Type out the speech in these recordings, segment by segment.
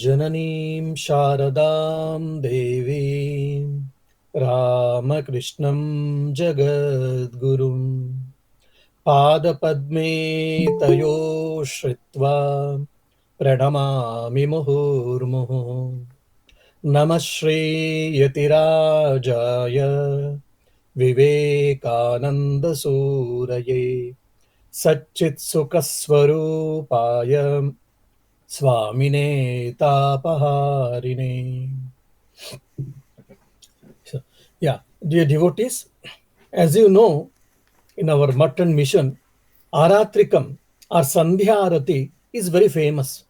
जननीं शारदां देवीं रामकृष्णं जगद्गुरुं पादपद्मे तयो श्रित्वा प्रणमामि मुहुर्मुहुः। नमः श्रीयतिराजाय विवेकानन्दसूरये सच्चित्सुखस्वरूपाय स्वामिने तापहारिणे. So, yeah, dear devotees, as you know, in our mutton mission, Aratrikam or Sandhya Arati is very famous.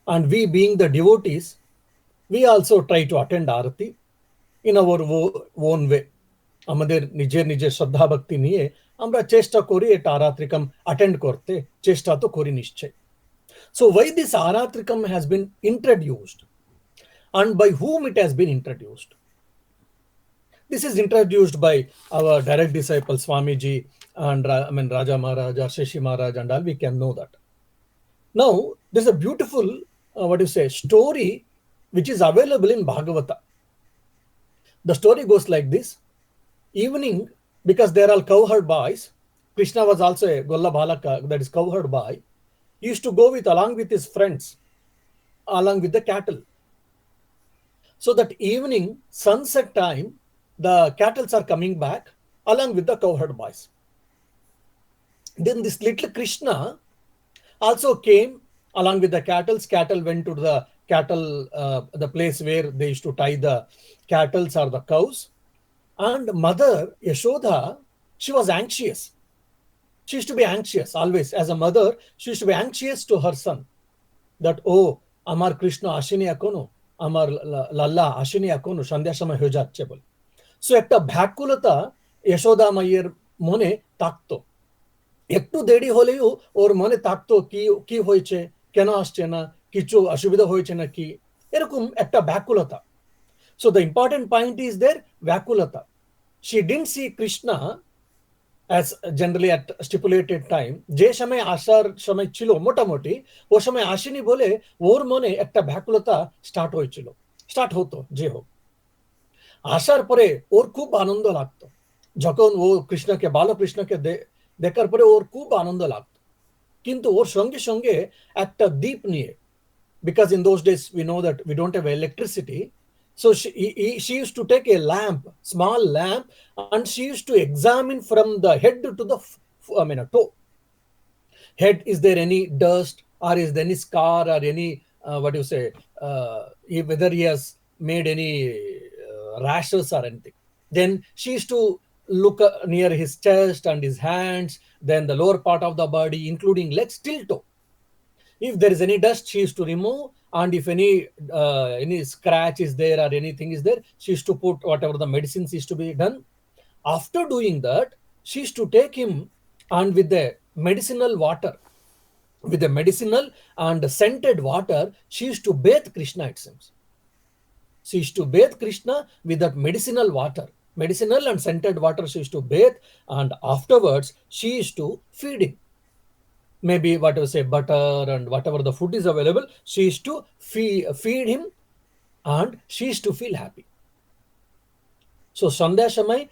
And we being the devotees, we also try to attend Arati in our own way. আমাদের নিজের নিজের শ্রদ্ধা ভক্তি নিয়ে আমরা চেষ্টা করি এটা আরাত্রিকম অ্যাটেন্ড করতে, চেষ্টা তো করি নিশ্চয়। So why this Aratrikam has been introduced and by whom it has been introduced? This is introduced by our direct disciple Swamiji and Raja Maharaj or Shashi Maharaj and all, we can know that. Now there's a beautiful story which is available in Bhagavata. The story goes like this. Evening, because they are all cowherd boys, Krishna was also a Golla Balaka, that is cowherd boy. He used to go along with his friends, along with the cattle. So that evening, sunset time, the cattle are coming back along with the cowherd boys. Then this little Krishna also came along with the cattle. Cattle went to the the place where they used to tie the cattle or the cows. And mother Yashoda, she was anxious. She used to be anxious always. As a mother, she used to be anxious to her son. That, oh, Amar Krishna ashini akono, Amar Lalla ashini akono, Sandhya samay hoye jacche bole. So ekta bhyakulata Yashoda Mayer mone takto. একটু দেরি হলেও ওর মনে থাকতো কি হয়েছে, কেন আসছে না, কিছু অসুবিধা হয়েছে নাকি, এরকম একটা ব্যাকুলতা. So the important point is there, Vakulata. She didn't see Krishna as generally at stipulated time. যে সময় আসার সময় ছিল মোটামুটি, ও সময় আসেনি বলে ওর মনে একটা ব্যাকুলতা স্টার্ট হতো যে হোক। আসার পরে ওর খুব আনন্দ লাগতো, যখন ও বালকৃষ্ণকে দেখার পরে ওর খুব আনন্দ লাগতো। কিন্তু ওর সঙ্গে সঙ্গে একটা দীপ নিয়ে, because in those days we know that we don't have electricity. So she used to take a lamp, small lamp, and she used to examine from the head to the toe. Head, is there any dust or is there any scar or any whether he has made any rashes or anything. Then she used to look near his chest and his hands, then the lower part of the body, including legs till toe. If there is any dust, she used to remove, and if any scratch is there or anything is there, she used to put whatever the medicines is to be done. After doing that, she used to take him, and with the medicinal water, with the medicinal and scented water, she used to bathe Krishna, it seems. She used to bathe Krishna with that medicinal water, medicinal and scented water she used to bathe, and afterwards she used to feed him. Maybe butter and whatever the food is available, she used to feed him, and she used to feel happy. So Sandhya Shamay,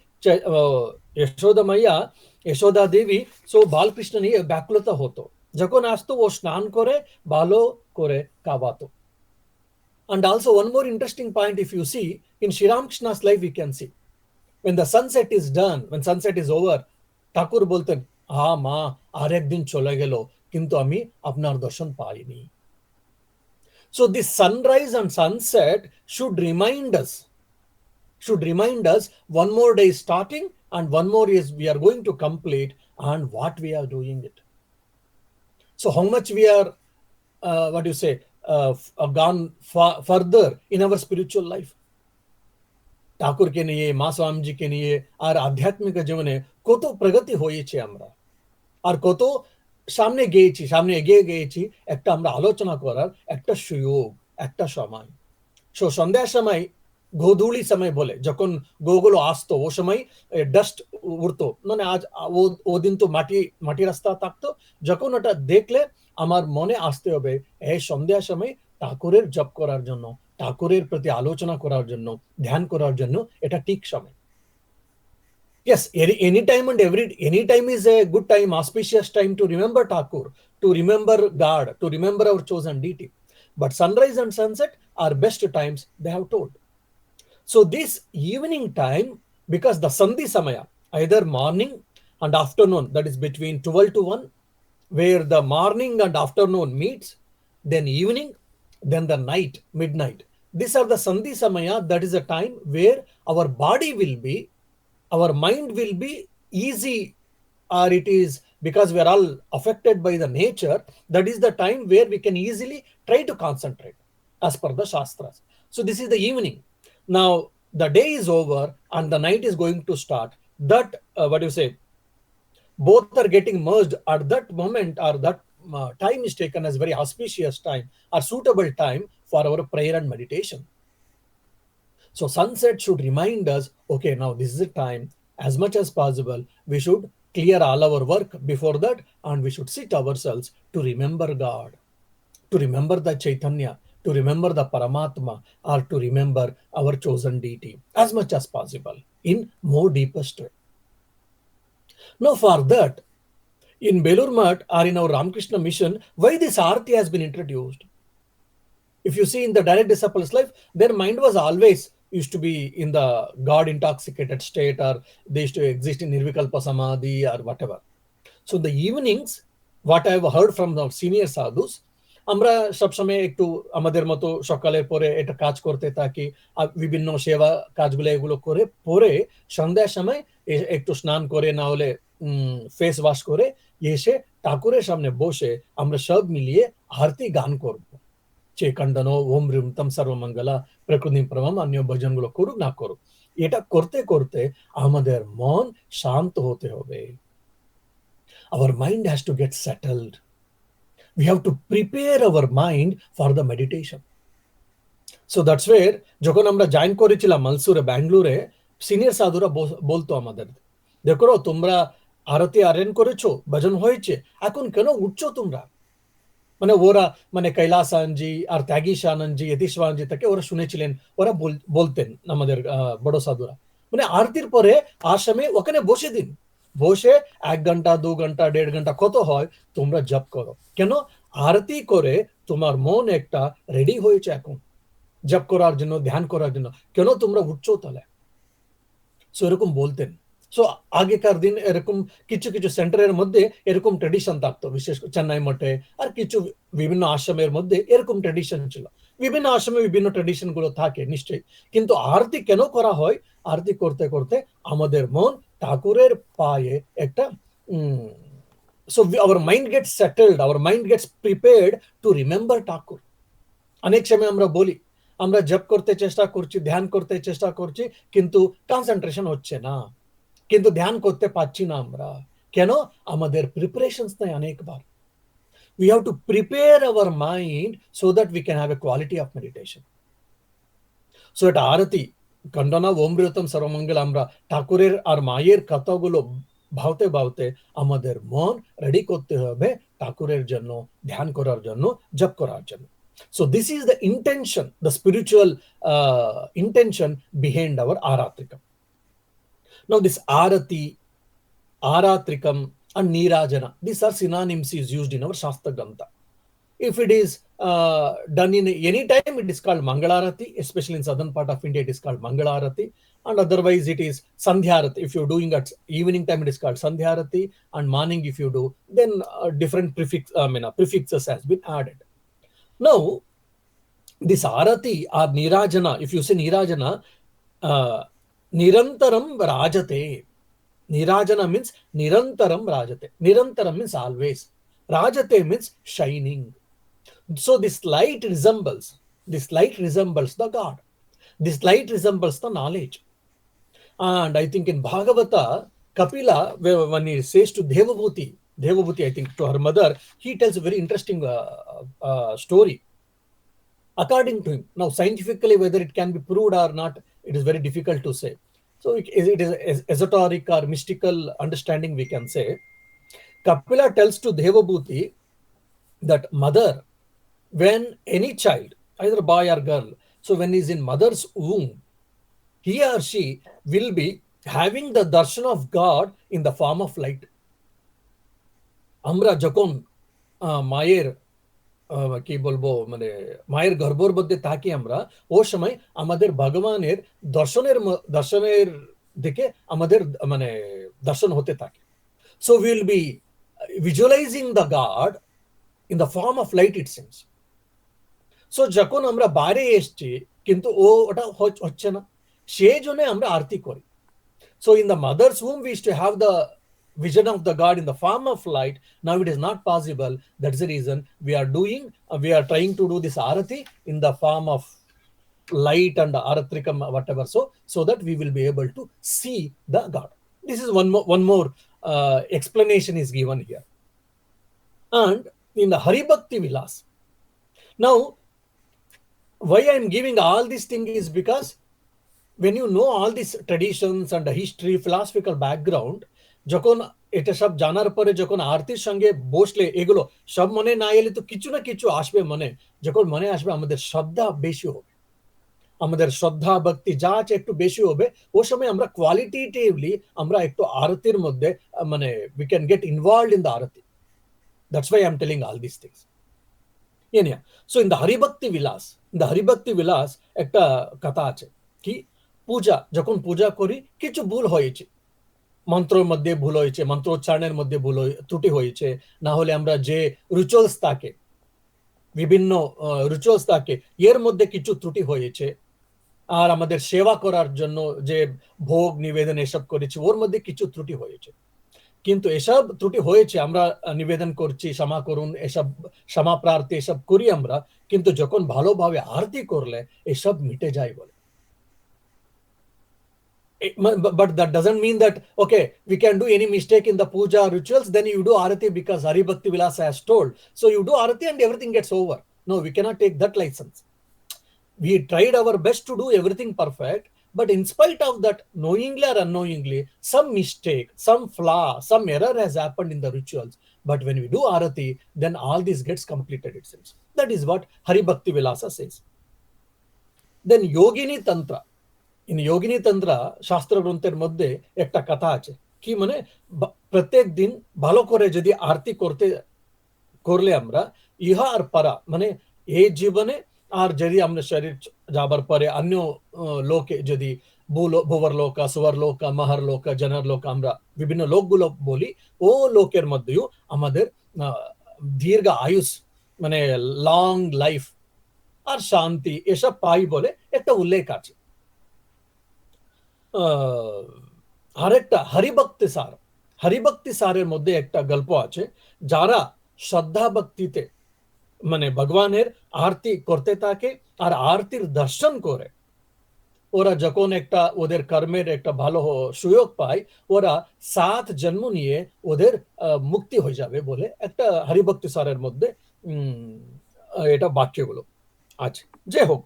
Yashoda Maya, Yashoda Devi, so Balkrishna niye ব্যাকুলতা হতো, যখন আসতো ও স্নান করে ভালো করে খাওয়াতো. And also one more interesting point, if you see in Sri Ramakrishna's life, we can see when the sunset is done, when sunset is over, Thakur bolten, মা আর একদিন চলে গেল কিন্তু আমি আপনার দর্শন পাইনি. So this sunrise and sunset should remind us one more day is starting and one more is we are going to complete, and what we are doing it. So how much we are gone further in our spiritual life. ঠাকুরকে নিয়ে, মা স্বামীজিকে নিয়ে আর আধ্যাত্মিক জীবনে কত প্রগতি হয়েছে আমরা, আর কত সামনে এগিয়ে গিয়েছি, একটা আমরা আলোচনা করার একটা সুযোগ, একটা সময়। সো সন্ধ্যার সময়, গোধূলি সময় বলে, যখন গোগুলো আসতো ও সময় ডাস্ট উড়তো, মানে আজ ওদিন তো মাটি রাস্তা থাকতো, যখন ওটা দেখলে আমার মনে আসতে হবে এই সন্ধ্যার সময় ঠাকুরের জপ করার জন্য, ঠাকুরের প্রতি আলোচনা করার জন্য, ধ্যান করার জন্য এটা ঠিক সময়। Yes, any time and any time is a good time, auspicious time to remember Thakur, to remember God, to remember our chosen deity. But sunrise and sunset are best times, they have told. So this evening time, because the Sandhi Samaya, either morning and afternoon, that is between 12 to 1, where the morning and afternoon meets, then evening, then the night, midnight. These are the Sandhi Samaya, that is a time where our body will be, our mind will be easy, or it is because we are all affected by the nature, that is the time where we can easily try to concentrate as per the Shastras. So this is the evening. Now the day is over and the night is going to start. That, what do you say, both are getting merged at that moment, or that time is taken as very auspicious time or suitable time for our prayer and meditation. So sunset should remind us, okay, now this is the time. As much as possible, we should clear all our work before that, and we should sit ourselves to remember God, to remember the Chaitanya, to remember the Paramatma, or to remember our chosen deity as much as possible in more deepest way. Now for that, in Belur Math or in our Ramakrishna mission, why this Arti has been introduced? If you see in the direct disciples' life, their mind was always used to be in the God intoxicated state, or they used to exist in Nirvikalpa Samadhi or whatever. So the evenings, what I have heard from our senior sadhus, আমরা সবসময় একটু আমাদের মতো সকালের পরে এটা কাজ করতে থাকি, বিভিন্ন সেবা কাজগুলো এগুলো করে পরে সন্ধ্যার সময় একটু স্নান করে, না হলে ফেস ওয়াশ করে এসে ঠাকুরের সামনে বসে আমরা সব মিলিয়ে আরতি গান করব। চেকণ্ডনো ওম রিম তম সর্বমঙ্গলা প্রকৃতি প্রভম অন্য ভজনগুলো করুক না করুক, এটা করতে করতে আমাদের মন শান্ত হতে হবে। Our mind has to get settled. We have to prepare our mind for the meditation. So that's where যখন আমরা জয়েন করেছিলাম মালসুরে, ব্যাঙ্গালোরে, সিনিয়র সাধুরা বলতো আমাদের, দেখো তোমরা আরতি অ্যারেঞ্জ করেছো, ভজন হয়েছে, এখন কেন উঠছো তোমরা? মানে ওরা, মানে কৈলাস আনন্দজি আর ত্যাগীশ আনন্দজি, যতীশবানজি থেকে ওরা শুনেছিলেন, ওরা বলতেন আমাদের বড় সাধুরা, মানে আরতির পরে আশ্রমে ওখানে বসে দিন, বসে 1 ঘন্টা 2 ঘন্টা 1.5 ঘন্টা কত হয় তোমরা জপ করো। কেন? আরতি করে তোমার মন একটা রেডি হয়েছে এখন জপ করার জন্য, ধ্যান করার জন্য, কেন তোমরা উঠছো তাহলে? সো এরকম বলতেন। সো আগেকার দিন এরকম কিছু কিছু সেন্টারের মধ্যে এরকম ট্রেডিশন থাকতো, বিশেষ করে চেন্নাই মঠে আর কিছু বিভিন্ন আশ্রমের মধ্যে এরকম ট্রেডিশন ছিল। বিভিন্ন আশ্রমে বিভিন্ন ট্রেডিশন গুলো থাকে নিশ্চয়ই, কিন্তু আরতি কেন করা হয়? আরতি করতে করতে আমাদের মন ঠাকুরের পায়ে একটা so our mind gets settled, our mind gets prepared to remember ঠাকুর। অনেক সময় আমরা বলি আমরা জপ করতে চেষ্টা করছি, ধ্যান করতে চেষ্টা করছি, কিন্তু কনসেন্ট্রেশন হচ্ছে না, কিন্তু ধ্যান করতে পারছি না আমরা। কেন? আমাদের প্রিপারেশনস নাই অনেকবার। We have to prepare our mind so that we can have a quality of meditation. So এটা আরতি কণ্ডনা ওমৃতম সর্বমঙ্গল আমরা ঠাকুরের আর মায়ের কথাগুলো ভাবতে ভাবতে আমাদের মন রেডি করতে হবে ঠাকুরের জন্য, ধ্যান করার জন্য, জপ করার জন্য। So this is the intention, the spiritual intention behind our Aratrikam. Now this Arati, Aratrikam and Nirajana, these are synonyms is used in our Shastra Grantha. If it is done in any time, it is called Mangalarati, especially in southern part of India, it is called Mangalarati, and otherwise it is Sandhyarati. If you're doing at evening time, it is called Sandhyarati, and morning if you do, then different prefixes has been added. Now, this Arati or Nirajana, if you say Nirajana, Nirantaram Rajate. Nirajana means Nirantaram Rajate. Nirantaram means always. Rajate means shining. So this light resembles the God. This light resembles the knowledge. And I think in Bhagavata, Kapila, when he says to Devabhuti, I think to her mother, he tells a very interesting story. According to him, now scientifically whether it can be proved or not, it is very difficult to say. So it is esoteric or mystical understanding, we can say. Kapila tells to Devabhuti that, mother, when any child, either boy or girl, so when he's in mother's womb, he or she will be having the darshan of God in the form of light. আমরা যখন মায়ের কি বলবো মানে মায়ের গর্ভর মধ্যে থাকি আমরা, ও সময় আমাদের ভগবানের দর্শনের দিকে আমাদের মানে দর্শন হতে থাকে। So we will be visualizing the God in the form of light, it seems. So যখন আমরা বাইরে এসছি কিন্তু ওটা হচ্ছে না, সেই জন্য আমরা আরতি করি। So in the mother's womb we used to have the vision of the God in the form of light. Now it is not possible. That's the reason we are trying to do this arati in the form of light and aratrikam, whatever, so that we will be able to see the God. This is one more explanation is given here. And in the Haribhakti Vilas, now why I am giving all these things is because when you know all these traditions and the history, philosophical background, যখন এটা সব জানার পরে যখন আরতির সঙ্গে বসলে এগুলো সব মনে না এলে তো কিছু না কিছু আসবে মনে। যখন মনে আসবে আমাদের শ্রদ্ধা বেশি হবে, আমাদের শ্রদ্ধা ভক্তি যা আছে একটু বেশি হবে, ও সময় আমরা কোয়ালিটেটিভলি আমরা একটু আরতির মধ্যে মানে we can get involved in the arati. That's why I'm telling all these things. Yeah. So in the Haribhakti Vilas একটা কথা আছে কি, পূজা যখন পূজা করি কিছু ভুল হয়েছে, মন্ত্রের মধ্যে ভুল হয়েছে, মন্ত্রোচ্চারণের মধ্যে ভুল ত্রুটি হয়েছে, না হলে আমরা যে রিচুয়ালস থাকে বিভিন্ন রিচুয়ালস থাকে এর মধ্যে কিছু ত্রুটি হয়েছে, আর আমাদের সেবা করার জন্য যে ভোগ নিবেদন এসব করেছি ওর মধ্যে কিছু ত্রুটি হয়েছে। কিন্তু এসব ত্রুটি হয়েছে আমরা নিবেদন করছি, ক্ষমা করুন, এসব ক্ষমা প্রার্থী এসব করি আমরা, কিন্তু যখন ভালোভাবে আরতি করলে এসব মিটে যায় বলে। But that doesn't mean that okay we can do any mistake in the puja rituals, then you do arati because Haribhakti Vilasa has told, so you do arati and everything gets over. No, we cannot take that license. We tried our best to do everything perfect, but in spite of that, knowingly or unknowingly, some mistake, some flaw, some error has happened in the rituals. But when we do arati, then all this gets completed, it seems. That is what Haribhakti Vilasa says. Then Yogini Tantra. In Yogini Tantra, শাস্ত্র গ্রন্থের মধ্যে একটা কথা আছে কি, মানে প্রত্যেক দিন ভালো করে যদি আরতি করলে আমরা ইহা আর পারা মানে এই জীবনে আর যদি আমরা শরীর যাবার পরে অন্য লোকে যদি ভুবর লোক, সুবর লোক, মহর লোক, জনর লোক, আমরা বিভিন্ন লোকগুলো বলি, ও লোকের মধ্যেও আমাদের দীর্ঘ আয়ুষ মানে লং লাইফ আর শান্তি এসব পাই বলে একটা উল্লেখ আছে। আরেকটা হরিভক্তি সারের মধ্যে একটা গল্প আছে, যারা শ্রদ্ধা ভক্তিতে মানে ভগবানের আরতি করতে থাকে আর আরতির দর্শন করে, ওরা যখন একটা ওদের কর্মের একটা ভালো সুযোগ পায়, ওরা 7 জন্ম নিয়ে ওদের মুক্তি হয়ে যাবে বলে একটা হরিভক্তি সারের মধ্যে এটা বাক্যগুলো আছে। যে হোক,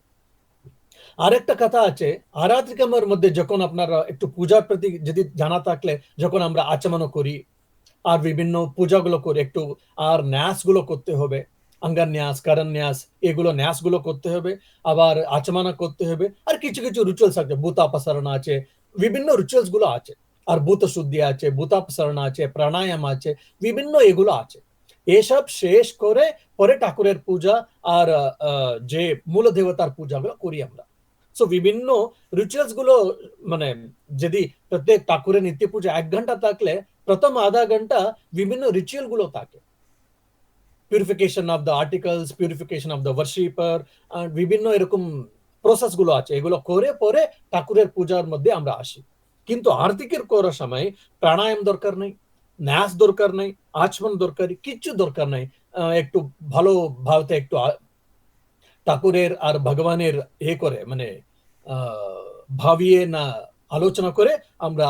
আরেকটা কথা আছে আরাত্রিকামের মধ্যে, যখন আপনারা একটু পূজার প্রতি যদি জানা থাকলে, যখন আমরা আচমনও করি আর বিভিন্ন পূজাগুলো করি, একটু আর ন্যাসগুলো করতে হবে, অঙ্গন্যাস, করন্যাস, এগুলো ন্যাসগুলো করতে হবে, আবার আচমনা করতে হবে, আর কিছু কিছু রিচুয়ালস আছে, ভূতাপসারণ আছে, বিভিন্ন রিচুয়ালস গুলো আছে, আর ভূত শুদ্ধি আছে, ভূতাপসারণ আছে, প্রাণায়াম আছে, বিভিন্ন এগুলো আছে। এসব শেষ করে পরে ঠাকুরের পূজা আর যে মূল দেবতার পূজাগুলো করি আমরা। সো বিভিন্ন রিচুয়ালস গুলো মানে যদি প্রত্যেক ঠাকুরের নিত্য পূজা 1 ঘন্টা থাকলে প্রথম আধা ঘন্টা বিভিন্ন রিচুয়াল গুলো থাকে, purification of the articles, purification of the worshipper, বিভিন্ন এরকম প্রসেস গুলো আছে, এগুলো করে পরে ঠাকুরের পূজার মধ্যে আমরা আসি। কিন্তু আরতিকের করার সময় প্রাণায়াম দরকার নেই, ন্যাস দরকার নেই, আচমন দরকার, কিচ্ছু দরকার নেই। একটু ভালো ভাবতে একটু ঠাকুরের আর ভগবানের করে মানে ভাবিয়ে না আলোচনা করে আমরা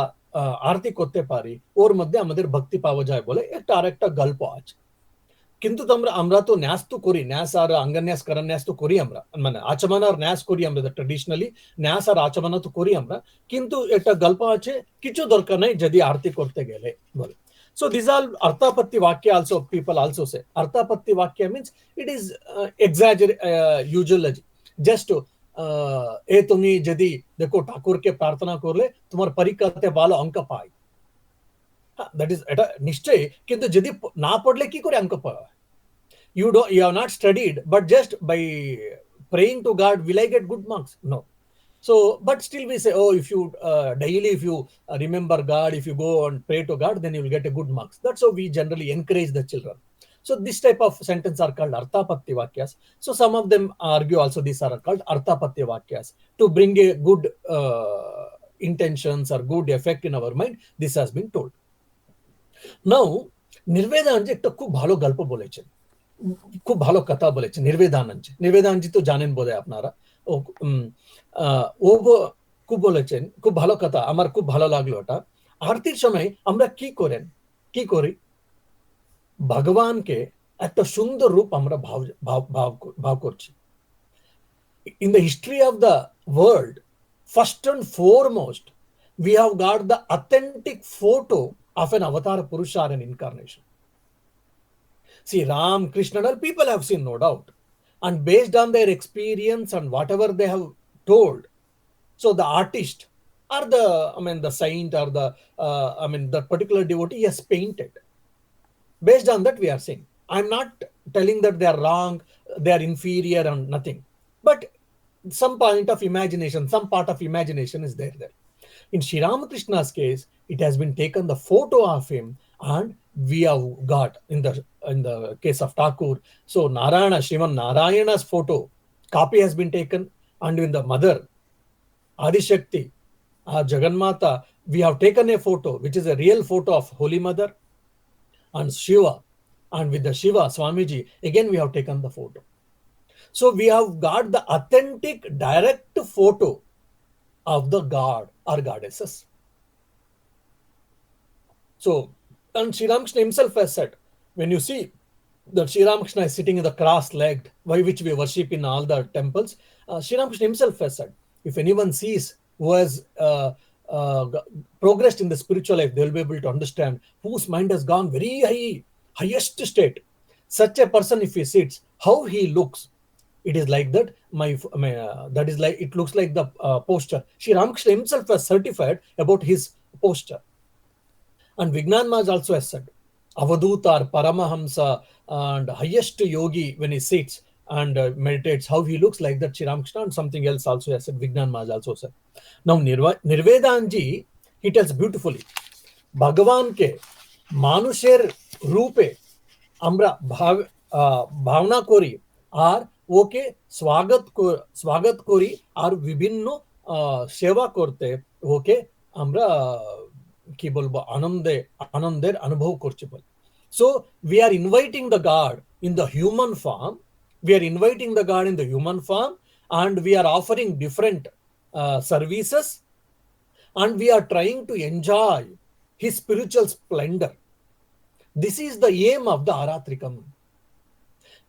আরতি করতে পারি, ওর মধ্যে আমাদের ভক্তি পাওয়া যায় বলে একটা আরেকটা গল্প আছে। কিন্তু আমরা তো ন্যাস তো করি, ন্যাস আর অঙ্গন্যাস করন্যাস তো করি আমরা, মানে আচমন আর ন্যাস করি আমরা, ট্রেডিশনালি ন্যাস আর আচমন তো করি আমরা, কিন্তু একটা গল্প আছে কিছু দরকার নেই যদি আরতি করতে গেলে বলে। So these are Arthapatti Vakya also, people also say. Arthapatti Vakya means it is exaggerate, usual. Just ए तुम्ही यदि देखो ठाकुर के प्रार्थना कर ले तुम्हारे परिकते बालो अंक पाए. That is निश्चय किंतु यदि ना पढ़ले की करे अंक पाए. You have not studied, but just by praying to God, will I get good marks? No. So, but still we say, oh, if you daily, if you remember God, if you go and pray to God, then you will get a good marks. That's how we generally encourage the children. So this type of sentence are called Arthapatti Vakyas. So some of them argue also these are called Arthapatti Vakyas to bring a good intentions or good effect in our mind. This has been told. Now, Nirvedanji একটা খুব ভালো গল্প বলেছেন, খুব ভালো কথা বলেছেন নির্বেদানজি তো জানেন বোধহয় আপনারা। ও খুব বলেছেন, খুব ভালো কথা, আমার খুব ভালো লাগলো ওটা। আরতির সময় আমরা কি করি, ভগবানকে একটা সুন্দর রূপ আমরা ভাব করছি। In the history of the world, first and foremost, we have got the authentic photo of an avatar Purusha or an incarnation. See, Ram, Krishna, all people have seen, no doubt. And based on their experience and whatever they have told, so the artist or the saint or the particular devotee has painted. Based on that, we are saying. I'm not telling that they are wrong, they are inferior and nothing. But some point of imagination, some part of imagination is there. In Sri Ramakrishna's case, it has been taken the photo of him, and we have got in the case of Thakur. So Narayana, Sriman Narayana's photo copy has been taken, and in the mother Adishakti, Jagannatha, we have taken a photo which is a real photo of Holy Mother, and Shiva, and with the Shiva Swamiji again we have taken the photo. So we have got the authentic direct photo of the god or goddesses. So, and Sri Ramakrishna himself has said, when you see that Sri Ramakrishna is sitting in the cross-legged, by which we worship in all the temples, Sri Ramakrishna himself has said, if anyone sees who has progressed in the spiritual life, they will be able to understand whose mind has gone very highest state. Such a person, if he sits, how he looks, it is like that. That is like, it looks like the posture. Sri Ramakrishna himself has certified about his posture. And Vignan Maharaj also has said, Avadutar, Paramahamsa, and highest yogi, when he sits and meditates, how he looks like that, Sri Ramakrishna, and something else also has said, Vignan Maharaj also said. Now, Nirvedanji, he tells beautifully, Bhagavan ke Manusher Rupe Amra Bhavna Kori, আর ওকে স্বাগত করি, আর বিভিন্ন সেবা করতে ওকে আমরা কি বলবো আনন্দের অনুভব করছি বলে। So we are inviting the God in the human form, and we are offering different services, and we are trying to enjoy his spiritual splendor. This is the aim of the Aratrikam.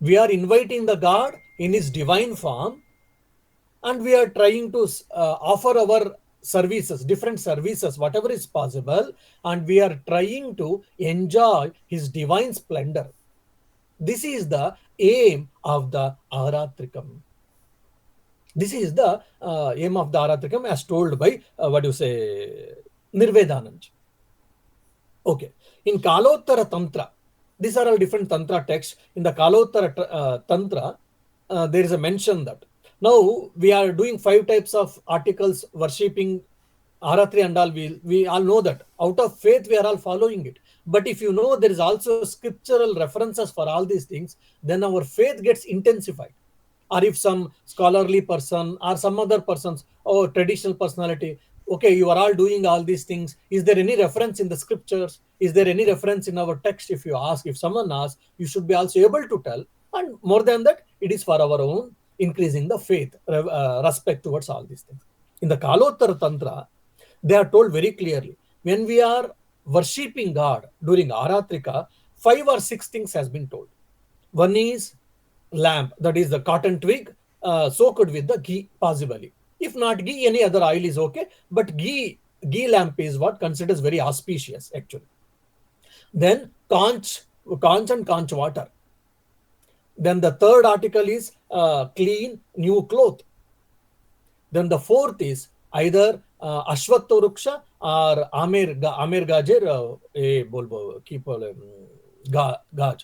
We are inviting the God in his divine form, and we are trying to offer our services, different services, whatever is possible, and we are trying to enjoy his divine splendor. This is the aim of the Aratrikam. This is the aim of the Aratrikam as told by, Nirvedananji. Okay. In Kalottara Tantra, these are all different Tantra texts. In the Kalottara Tantra, there is a mention that now we are doing 5 types of articles worshipping Aratri and all. We all know that. Out of faith, we are all following it. But if you know there is also scriptural references for all these things, then our faith gets intensified. Or if some scholarly person or some other persons or traditional personality, okay, you are all doing all these things. Is there any reference in the scriptures? Is there any reference in our text? If you ask, if someone asks, you should be also able to tell. And more than that, it is for our own increasing the faith, respect towards all these things. In the Kalottara Tantra, they are told very clearly, when we are worshipping God during Aratrika, 5 or 6 things has been told. One is lamp, that is the cotton twig, soaked with the ghee, possibly. If not ghee, any other oil is okay, but ghee lamp is what considers very auspicious actually. Then conch and conch water. Then the third article is clean new cloth. Then the fourth is either Ashwatth Ruksha or Amer Gajer, keep Gaj.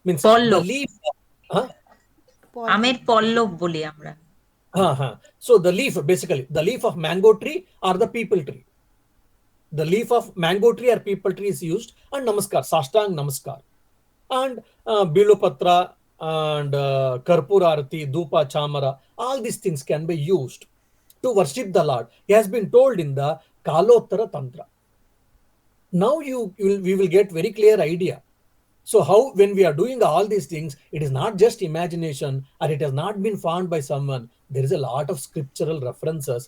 Means the Pallava, leaf. Huh? আমের পল্লব বলি আমরা। So the leaf, basically, the leaf of mango tree or the people tree. The leaf of mango tree or people tree is used, and namaskar, sashtang namaskar. And bilopatra and karpur arati, dupa chamara, all these things can be used to worship the Lord. He has been told in the Kalottara Tantra. Now we will get very clear idea. So how, when we are doing all these things, it is not just imagination, or it has not been found by someone. There is a lot of scriptural references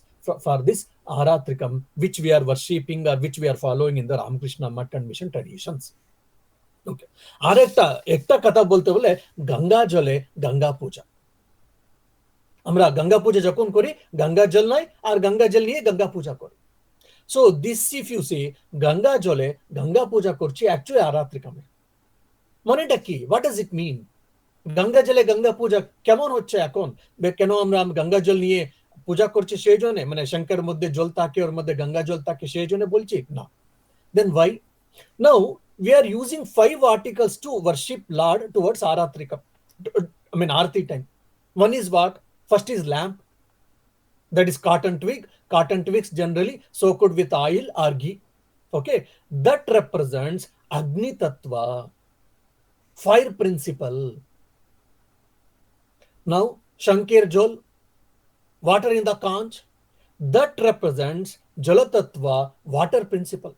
for this Aratrikam, which we are worshipping or which we are following in the Ramakrishna Math and Mission traditions. Okay. একটা কথা বলতে বলে গঙ্গা জলে গঙ্গা পূজা। আমরা গঙ্গা পূজা যখন করি, গঙ্গা জল নয়, আর গঙ্গা জল নিয়ে গঙ্গা পূজা করি। So this, if you see, Ganga জলে গঙ্গা পূজা করছি, অ্যাকচুয়ালি আরাত্রিকামে মানেটা কি? হোয়াট ডাজ ইট মিন? গঙ্গা জলে গঙ্গা পূজা কেমন হচ্ছে এখন? কেন আমরা গঙ্গা জল নিয়ে পূজা করছি সেই জন্য, মানে শঙ্কর মধ্যে জল থাকে, ওর মধ্যে গঙ্গা জল থাকে সেই জন্য বলছি না? Then why? Now we are using 5 articles to worship Lord towards Aratrikam. I mean Arati time. One is what? First is lamp, that is cotton twig. Cotton twigs generally soaked with oil or ghee. Okay, that represents Agni Tattva, fire principle. Now Shankir Jol, water in the conch, that represents Jala Tattva, water principle.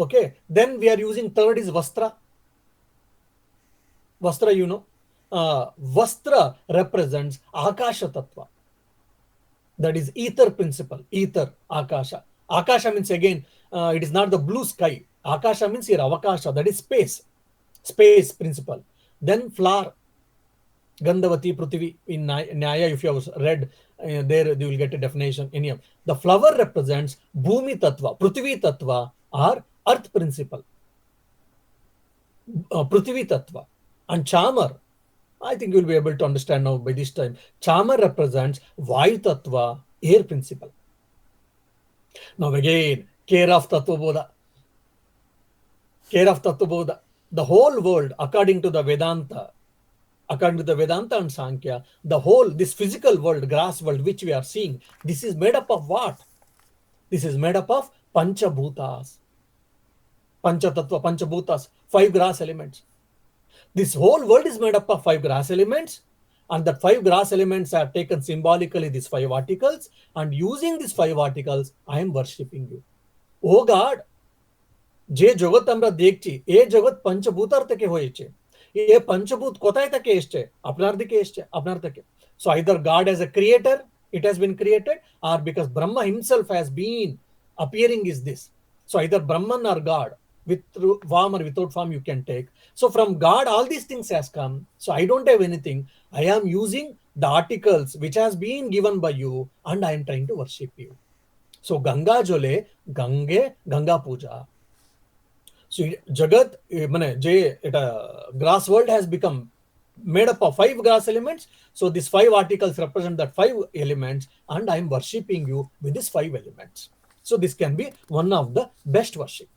Okay, then we are using third is Vastra. Vastra, you know, Vastra represents Akasha Tattva. That is ether principle. Ether, Akasha. Akasha means again, it is not the blue sky. Akasha means here Avakasha, that is space. Space principle. Then flower, Gandhavati Prithvi in Nyaya, if you have read there, you will get a definition. Anyhow, the flower represents Bhumi Tattva, Prithvi Tattva, or earth principle. Prithvi Tattva. And Chamar, I think you will be able to understand now by this time. Chamar represents Vayu Tattva, air principle. Now again, care of Tattva Bodha. Care of Tattva Bodha. The whole world, according to the Vedanta and Sankhya, the whole, this physical world, grass world, which we are seeing, this is made up of what? This is made up of Panchabhutas. Panchatattva, Panchabhutas, 5 grass elements. This whole world is made up of 5 grass elements, and the 5 grass elements are taken symbolically, these 5 articles, and using these 5 articles, I am worshipping you. Oh God, যে জগৎ আমরা দেখছি, এ জগৎ পঞ্চভূতার থেকে হয়েছে। এ পঞ্চভূত কোথায় থেকে এসছে? আপনার দিকে এসছে, আপনার থেকে। So either God as a creator, it has been created, or because Brahma himself has been appearing is this. So either Brahman or God, with form or without form you can take. So from God all these things has come. So I don't have anything. I am using the articles which has been given by you, and I am trying to worship you. So Ganga Jole, Gange, Ganga Puja. So Jagat, grass world has become made up of 5 grass elements. So these 5 articles represent that 5 elements, and I am worshipping you with these 5 elements. So this can be one of the best worship.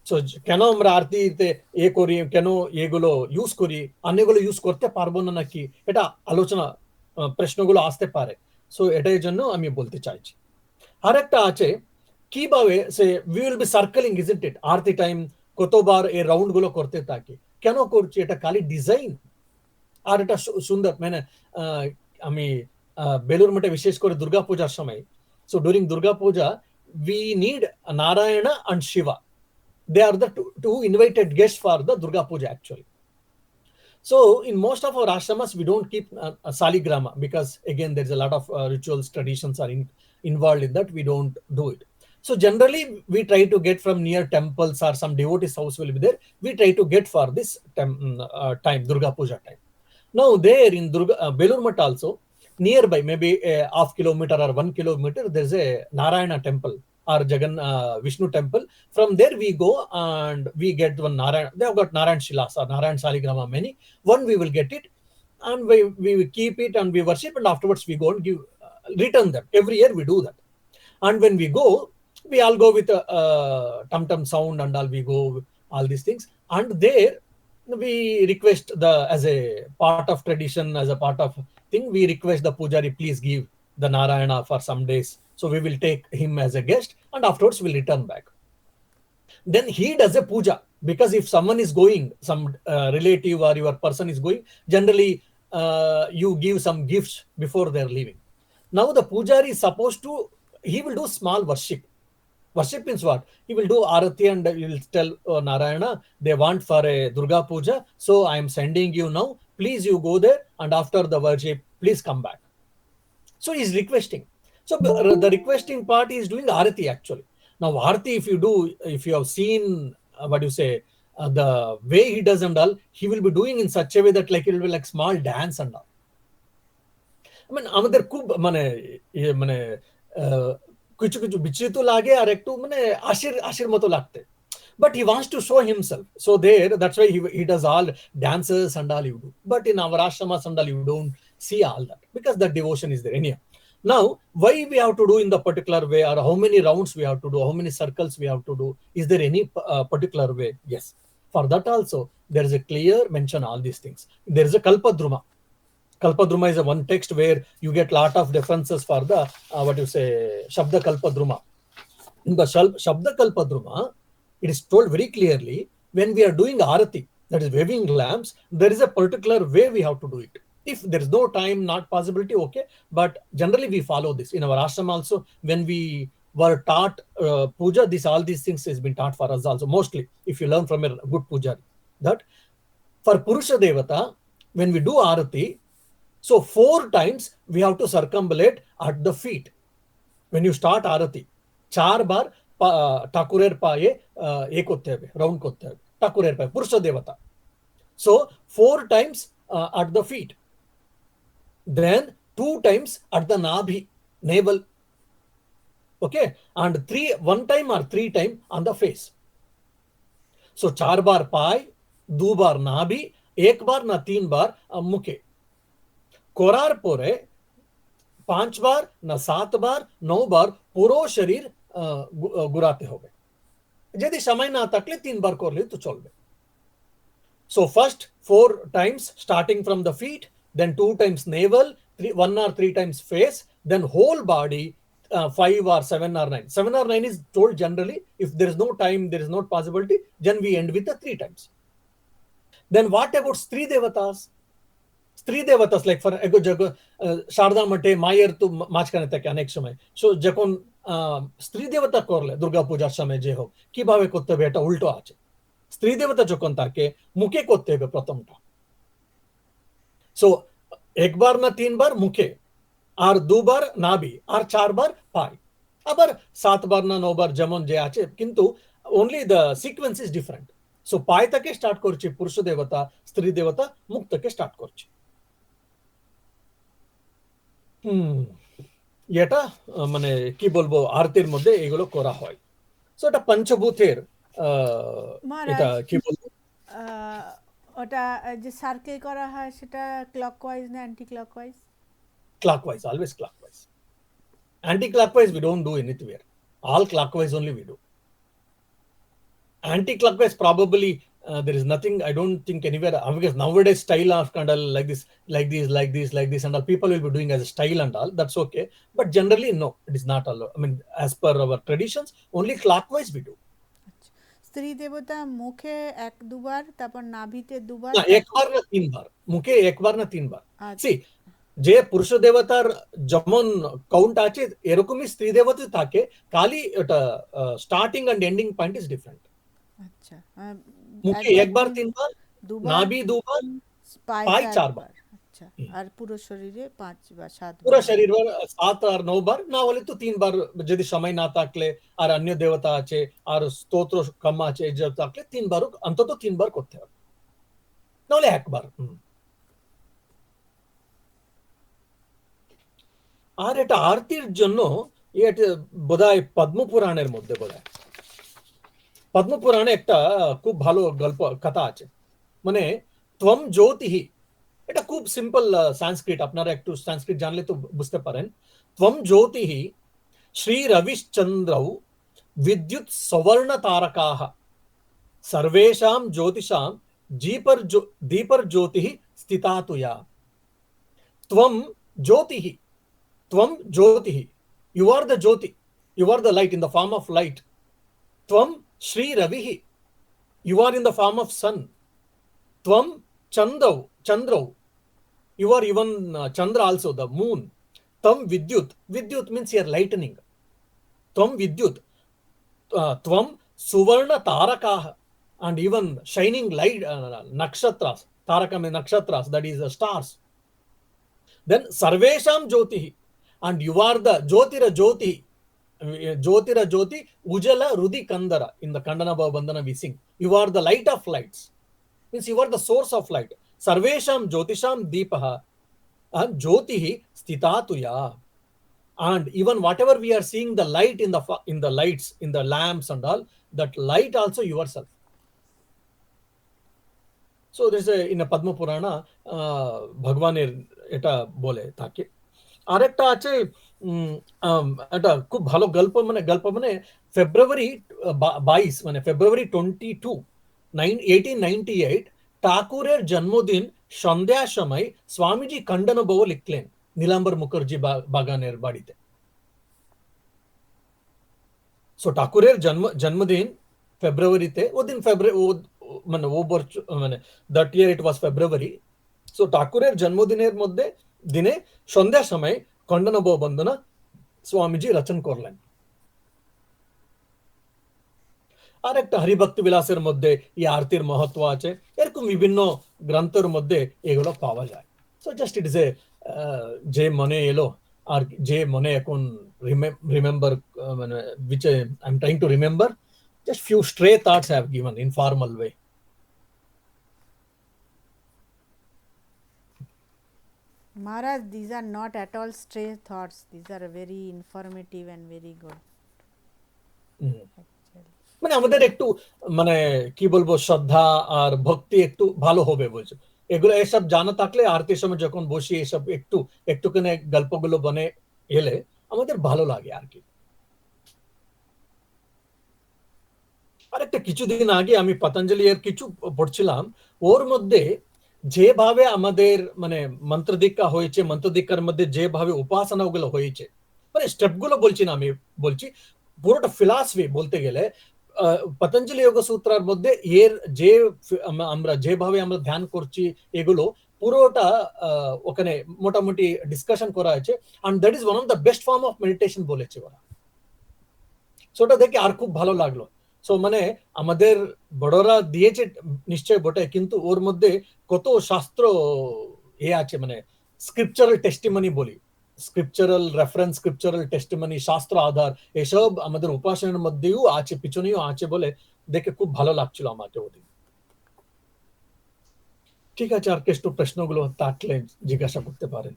So কেন আমরা আরতিতে করি, কেন এগুলো use করি, অন্যগুলো use করতে পারবো না নাকি, এটা আলোচনা প্রশ্নগুলো আসতে পারে। সো এটাই জন্য আমি বলতে চাইছি। আরেকটা আছে, কিভাবে সে we will be circling, isn't it? Aarti time কতবার এই রাউন্ড গুলো করতে থাকি, কেন করছি? এটা খালি ডিজাইন, আর এটা সুন্দর। মানে আমি বেলুর মঠে বিশেষ করে দুর্গা পূজার সময়, so during Durga Puja we need Narayana and Shiva. They are the two invited guests for the Durga Puja actually. So in most of our ashramas, we don't keep a saligrama, because again there's a lot of rituals, traditions are involved in that. We don't do it. So generally we try to get from near temples, or some devotee's house will be there. We try to get for this time, Durga Puja time. Now there in Belur Math also, nearby maybe a half kilometer or 1 kilometer, there's a Narayana temple. or Vishnu temple. From there we go and we get one Narayan. They have got Narayan Shilas or Narayan Saligrama many. One we will get it, and we will keep it and we worship, and afterwards we go and give return them. Every year we do that. And when we go, we all go with a tum tum sound and all, we go all these things. And there we request, the as a part of tradition, as a part of thing, we request the pujari, please give the Narayana for some days, so we will take him as a guest, and afterwards we'll return back. Then he does a puja, because if someone is going, some relative or your person is going, generally you give some gifts before they're leaving. Now the pujari is supposed to, he will do small worship. Worship means what? He will do arati and he will tell, oh, Narayana, they want for a Durga Puja, so I am sending you now. Please you go there, and after the worship, please come back. So he's requesting. So the requesting part is doing arati actually. Now arati, if you have seen what you say, the way he does and all, he will be doing in such a way that like it will be like small dance and all. I mean, আমাদের খুব মানে মানে কিছু কিছু বিচিত্র লাগে, আর একটু মানে আশির আশির মতো লাগতে, but he wants to show himself. So there, that's why he does all dances and all you do. But in our ashramas and all, you don't see all that, because that devotion is there anyhow. Now, why we have to do in the particular way, or how many rounds we have to do, how many circles we have to do, is there any particular way? Yes, for that also there is a clear mention all these things. There is a kalpadruma. Kalpadruma is a one text where you get lot of differences for the what you say, Shabda Kalpadruma. In the Shabda Kalpadruma, it is told very clearly, when we are doing arati, that is waving lamps, there is a particular way we have to do it. If there is no time, not possibility, okay, but generally we follow this. In our ashram also, when we were taught puja, all these things has been taught for us also, mostly if you learn from a good pujari, that for Purusha Devata, when we do arati, so 4 times we have to circumambulate at the feet. When you start arati, 4 bar ठाकुरेर पाये एक होते हैं, round होते हैं, ठाकुरेर पाये पुरुष देवता. So 4 times at the feet, then 2 times at the nabhi, navel, okay, and 1 time or 3 time on the face. So 4 bar pi, 2 bar nabhi, 1 bar na 3 bar मुखे. कोरार पोरे 5 বার না 7 বার 9 বার পুরো শরীর ঘুরাতে হবে। যদি সময় না থাকলে 3 বার করলে তো চলবে। So first 4 times starting from the feet, then 2 times navel, 1 or 3 times face, then whole body, 5 or 7 or 9. 7 or 9 is told generally. If there is no time, there is no possibility, then we end with the 3 times. Then what about Stri Devatas? স্ত্রী দেবতাস, like for Sharada মঠে মায়ের তো মাঝখানে থাকে অনেক সময়। So যখন স্ত্রী দেবতা করলে দুর্গা পূজার সময় যে হোক, কিভাবে করতে হবে এটা উল্টো আছে। স্ত্রী দেবতা যখন তাকে মুখে করতে হবে প্রথমটা। সো 1 বার না 3 বার মুখে, আর 2 বার নাভি, আর 4 বার পায়, আবার 7 বার না 9 বার যেমন যে আছে, কিন্তু only the sequence is different. So পায় থেকে স্টার্ট করছি পুরুষ দেবতা, স্ত্রী দেবতা মুখ থেকে স্টার্ট করছি। এটা মানে কি বলবো, আরতির মধ্যে এগুলো করা হয়। সো এটা পঞ্চভূতের এটা কি বলবো, ওটা যে সার্কেল করা হয় সেটা ক্লকওয়াইজ না anti clockwise? Clockwise, always clockwise. Anti clockwise we don't do anywhere. All clockwise only we do. Anti-clockwise probably there is nothing, I don't think anywhere, because nowadays style of kind of like this, like this, like this, like this, and all people will be doing as a style and all, that's okay, but generally no, it is not allowed. I mean, as per our traditions, only clockwise we do. স্ত্রী দেবতা মুখে 1-2 বার, তারপর নাভিতে 2 বার, না 1 বার না 3 বার, মুখে 1 বার না 3 বার। C যে পুরুষ দেবতার যেমন কাউন্ট আছে, এরকমই স্ত্রী দেবতা থাকে, খালি এটা starting and ending point is different. আচ্ছা, মুখে 1 বার 3 বার, নাভি 2 বার, পায় 4 বার। আচ্ছা, আর পুরো শরীরে 5 বা 7 বার, পুরো শরীর 7 আর 9 বার, না হলে তো 3 বার, যদি সময় না থাকলে আর অন্য দেবতা আছে আর স্তোত্র কম আছে যে থাকলে 3 বার, অন্তত 3 বার করতে হবে, না হলে 1 বার। আর এটা আরতির জন্য এটা বোধহয় পদ্মপুরাণের মধ্যে বোধহয় পদ্মপুরাণে একটা খুব ভালো গল্প কথা আছে, মানে ত্বম জ্যোতিহি, এটা খুব সিম্পল সংস্কৃত, আপনারা একটু সংস্কৃত জানলে তো বুঝতে পারেন। ত্বম জ্যোতিহি শ্রী রবিশ্চন্দ্রৌ विद्युत सवर्ण तारकाः सर्वेषां ज्योतिषां दीपर ज्योतिः स्थिता तु या। त्वं ज्योतिः, त्वं ज्योतिः, you are the jyoti, you are the light in the form of light. Tvam Shri Ravihi, you are in the form of sun. Tvam Chandrau, you are even Chandra also, the moon. Tvam Vidyut, Vidyut means you are lightning. Tvam Vidyut, Tvam Suvarna Tarakah, and even shining light, nakshatras, Tarakam is nakshatras, that is the stars. Then Sarvesham Jyotihi, and you are the Jyotira Jyoti, Jyotira Jyoti, Ujala Rudi Kandara, in the Kandana Bandana we sing. You are the light of lights, means you are the source of light. Sarvesham Jyotisham Deepaha, and Jyotihi Stitatuya. And even whatever we are seeing, the light in the lights, in the lamps and all, that light also yourself. So there's a in a Padma Purana, ভগবানের এটা বলে থাকে। আরেকটা আছে এটা খুব ভালো গল্প মানে ফেব্রুয়ারি 22, মানে ফেব্রুয়ারি 22 1898 ঠাকুরের জন্মদিন সন্ধ্যার সময় স্বামীজি খণ্ডানুভব লিখলেন নীলাম্বর মুখার্জি বাগানের বাড়িতে। সো ঠাকুরের জন্মদিন ফেব্রুয়ারিতে, ওদিন মানে মানে that year it was February. So ঠাকুরের জন্মদিনের মধ্যে দিনে সন্ধ্যার সময় খণ্ডানুভব বন্দনা স্বামীজি রচন করলেন। আর একটা হরিভক্তি বিলাসের মধ্যে এই আরতির মহত্ব আছে, এরকম বিভিন্ন গ্রন্থের মধ্যে এগুলো পাওয়া যায়। So just it is a যে মনে এলো, আর যে মনে এখন রিমেম্বার, মানে which I'm trying to remember, just few stray thoughts I have given in formal way. Maharaj, these are not at all stray thoughts. These are very informative and very good. মানে আমাদের একটু মানে কি বলবো, শ্রদ্ধা আর ভক্তি একটু ভালো হবে বলছো, এগুলো এসব জানা থাকলে আরতির সময় যখন বসি এসব একটুখানি গল্পগুলো বনে এলে আমাদের ভালো লাগে আর কি। আরেকটা কিছুদিন আগে আমি পতঞ্জলি এর কিছু পড়ছিলাম, ওর মধ্যে যেভাবে আমাদের মানে মন্ত্র দীক্ষা হয়েছে, মন্ত্র দীক্ষার মধ্যে যেভাবে উপাসনাগুলো হয়েছে, মানে স্টেপগুলো বলছি না, আমি বলছি পুরোটা ফিলসফি বলতে গেলে পতঞ্জলি যোগ সূত্রের মধ্যে এর যে আমরা যেভাবে আমরা ধ্যান করছি এগুলো পুরোটা ওখানে মোটামুটি ডিসকাশন করা আছে, and that is one of the best form of meditation বলেছে ওরা। সেটা দেখে আর খুব ভালো লাগলো। সো মানে আমাদের বড়রা দিয়েছে নিশ্চয় বটে, কিন্তু ওর মধ্যে কত শাস্ত্র আছে, মানে স্ক্রিপচারাল টেস্টিমনি বলি, স্ক্রিপচারাল রেফারেন্স, স্ক্রিপচারাল টেস্টিমনি, শাস্ত্র আধার, এসব আমাদের উপাসনার মধ্যেও আছে, পিছনেও আছে বলে দেখে খুব ভালো লাগছিল আমাকে ওদিন। ঠিক আছে, আর কিছু প্রশ্নগুলো থাকলে জিজ্ঞাসা করতে পারেন।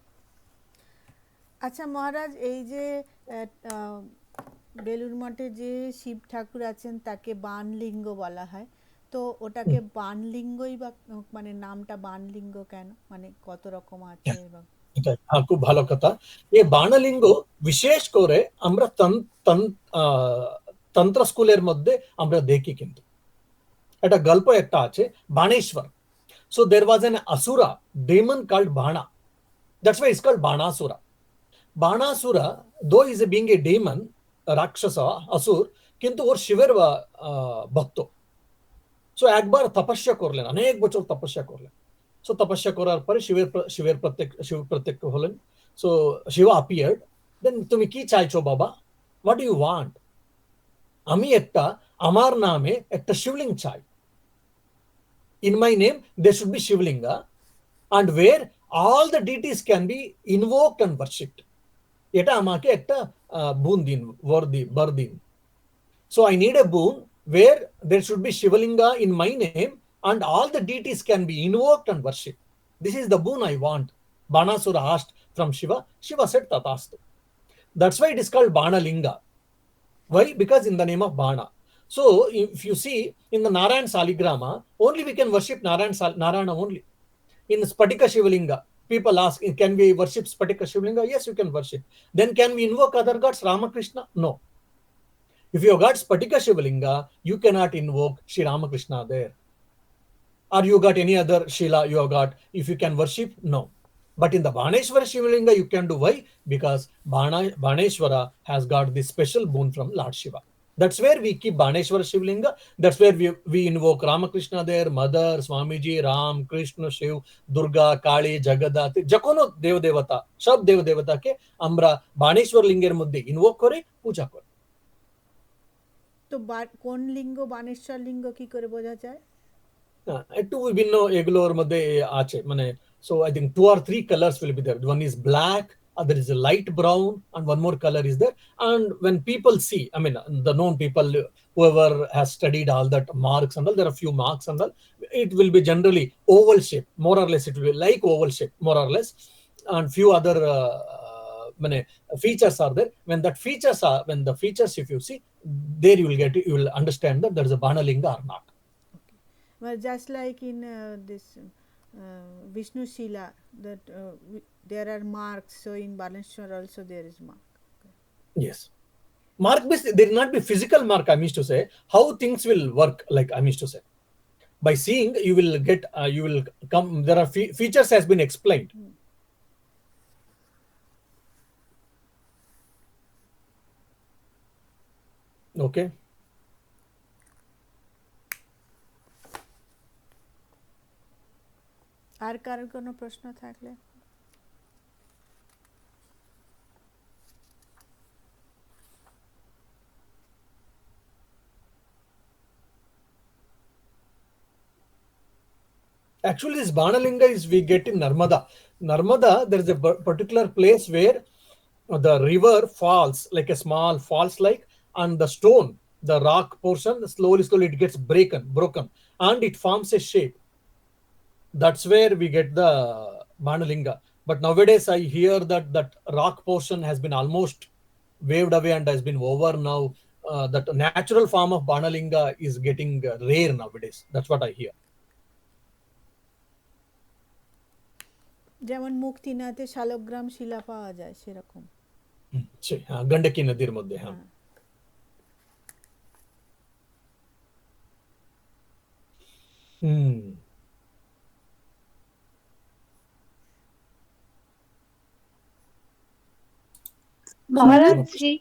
আচ্ছা মহারাজ, এই যে বেলুর মঠে যে শিব ঠাকুর আছেন তাকে বাণলিঙ্গ বলা হয়, তো ওটাকে বাণলিঙ্গই বা মানে নামটা বাণলিঙ্গ কেন, মানে কত রকম আছে? এবং খুব ভালো কথা। এই বাণলিঙ্গ বিশেষ করে আমরা তন্ত্র স্কুলের মধ্যে আমরা দেখি, কিন্তু একটা গল্প একটা আছে Baneshwar. So there was an asura demon called Bana. That's why it's called Banasura. Banasura, though is being a demon, a Rakshasa, Asur, কিন্তু ওর শিবের ভক্ত। সো একবার তপস্যা করলেন, অনেক বছর তপস্যা করলেন। সো তপস্যা করার পরে শিব প্রত্যক্ষ হলেন। So Shiva appeared. Then তুমি কি চাইছো বাবা? What do you want? আমি একটা আমার নামে একটা শিবলিঙ্গ চাই। In my name there should be Shivlinga, and where all the deities can be invoked and worshipped. এটা আমাকে একটা boon din, বর দিন। So I need a boon where there should be Shivlinga in my name and all the deities can be invoked and worshipped. This is the boon I want. Banasura asked from Shiva. Shiva said Tatastu. That's why it is called Bana Linga. Why? Because in the name of Bana. So if you see in the Narayan Saligrama, only we can worship Narayana only. In Spatika Shivalinga, people ask, can we worship Spatika Shivalinga? Yes, you can worship. Then can we invoke other gods, Ramakrishna? No. If you got Spatika Shivalinga, you cannot invoke Sri Ramakrishna there. Or you got any other Shila you have got. If you can worship, no. But in the Baneshwara Shivalinga, you can do. Why? Because Baneshwara has got this special boon from Lord Shiva. That's where we keep Baneshwara Shivalinga. That's where we invoke Ramakrishna there, Mother, Swamiji, Ram, Krishna, Shiv, Durga, Kali, Jagada, Jakono Dev Devata, Shab Dev Devata ke Ambra Baneshwar Linger Mudde invoke kore, puja kore. তো কোন লিঙ্গ বানেশ্বর লিঙ্গ কি করে বোঝা যায়? একটু বিভিন্ন এগুলোর মধ্যে আছে, মানে so I think 2 or 3 colors will be there. One is black, other is a light brown, and one more color is there. And when people see, I mean the known people, whoever has studied all that marks and all, there are few marks and all, it will be generally oval shape, more or less it will be like oval shape, more or less, and few other features are there. When the features, if you see there, you will understand that there is a Banalinga or not. Well, just like in this Vishnu Shila, that there are marks, so in Baneshwar also there is mark. Okay. Yes. Mark means there will not be physical mark, I mean to say. How things will work, like I mean to say. By seeing, you will get, you will come, there are features has been explained. Okay. আর কারোর কোনো প্রশ্ন থাকলে? Actually, this Banalinga is we get in Narmada. Narmada, there is a particular place where the river falls, like a small falls like, and the stone, the rock portion, slowly it gets broken, and it forms a shape. That's where we get the Banalinga. But nowadays I hear that rock portion has been almost waved away and has been over now. That natural form of Banalinga is getting rare nowadays. That's what I hear. যেমন মুক্তিনাথে শালগ্রাম শিলা পাওয়া যায় সেরকম। গন্ডকী নদীর মধ্যে। হ্যাঁ। মহারাজজি,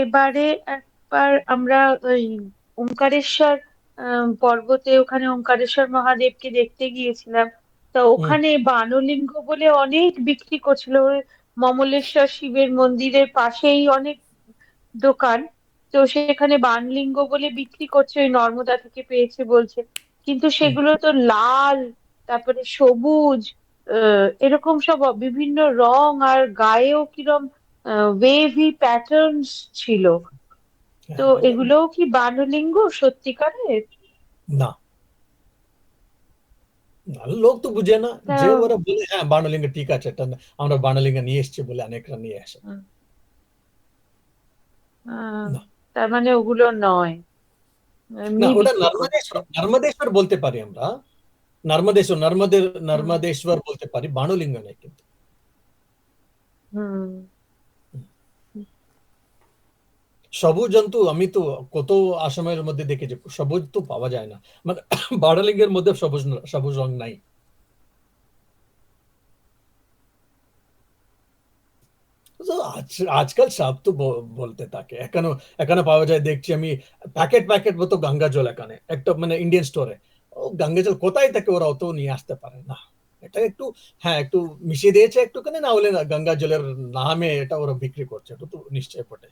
এবারে একবার আমরা ওই ওঙ্কারেশ্বর পর্বতে, ওখানে ওঙ্কারেশ্বর মহাদেবকে দেখতে গিয়েছিলাম। তা ওখানে বানলিঙ্গ বলে অনেক বিক্রি করছিল। মমলেশ্বর শিবের মন্দিরের পাশেই অনেক দোকান, তো সেখানে বানলিঙ্গ বলে বিক্রি করছে, ওই নর্মদা থেকে পেয়েছে বলছে। কিন্তু সেগুলো তো লাল, তারপরে সবুজ, এরকম সব বিভিন্ন রং, আর গায়েও কিরম ওয়েভি প্যাটার্নস ছিল। তো এগুলোও কি বানলিঙ্গ সত্যিকারের? না, লোক তো বুঝে না, যে ওরা বলে হ্যাঁ বানলিঙ্গ ঠিক আছে, আমরা বানলিঙ্গ নিয়ে এসেছি বলে অনেকরা নিয়ে আসে। তার মানে ওগুলো নয়। না, ওটা নর্মদেশ্বর বলতে পারি আমরা, নর্মদেশ্বর বলতে পারি, বানলিঙ্গ নয় কিন্তু। সবুজ জন্তু আমি তো কত আসামের মধ্যে দেখেছি, সবুজ তো পাওয়া যায় না, মানে বানলিঙ্গের মধ্যে সবুজ রং নাই। আজকাল সব তো বলতে থাকে, এখানে পাওয়া যায় দেখছি আমি, প্যাকেট মতো গঙ্গা জল এখানে একটা, মানে ইন্ডিয়ান স্টোরে। ও গঙ্গা জল কোথায় থাকে, ওরা অত নিয়ে আসতে পারে না। এটা একটু, হ্যাঁ একটু মিশিয়ে দিয়েছে একটুখানি, না হলে গঙ্গা জলের নামে এটা ওরা বিক্রি করছে, এটা তো নিশ্চয় বটে।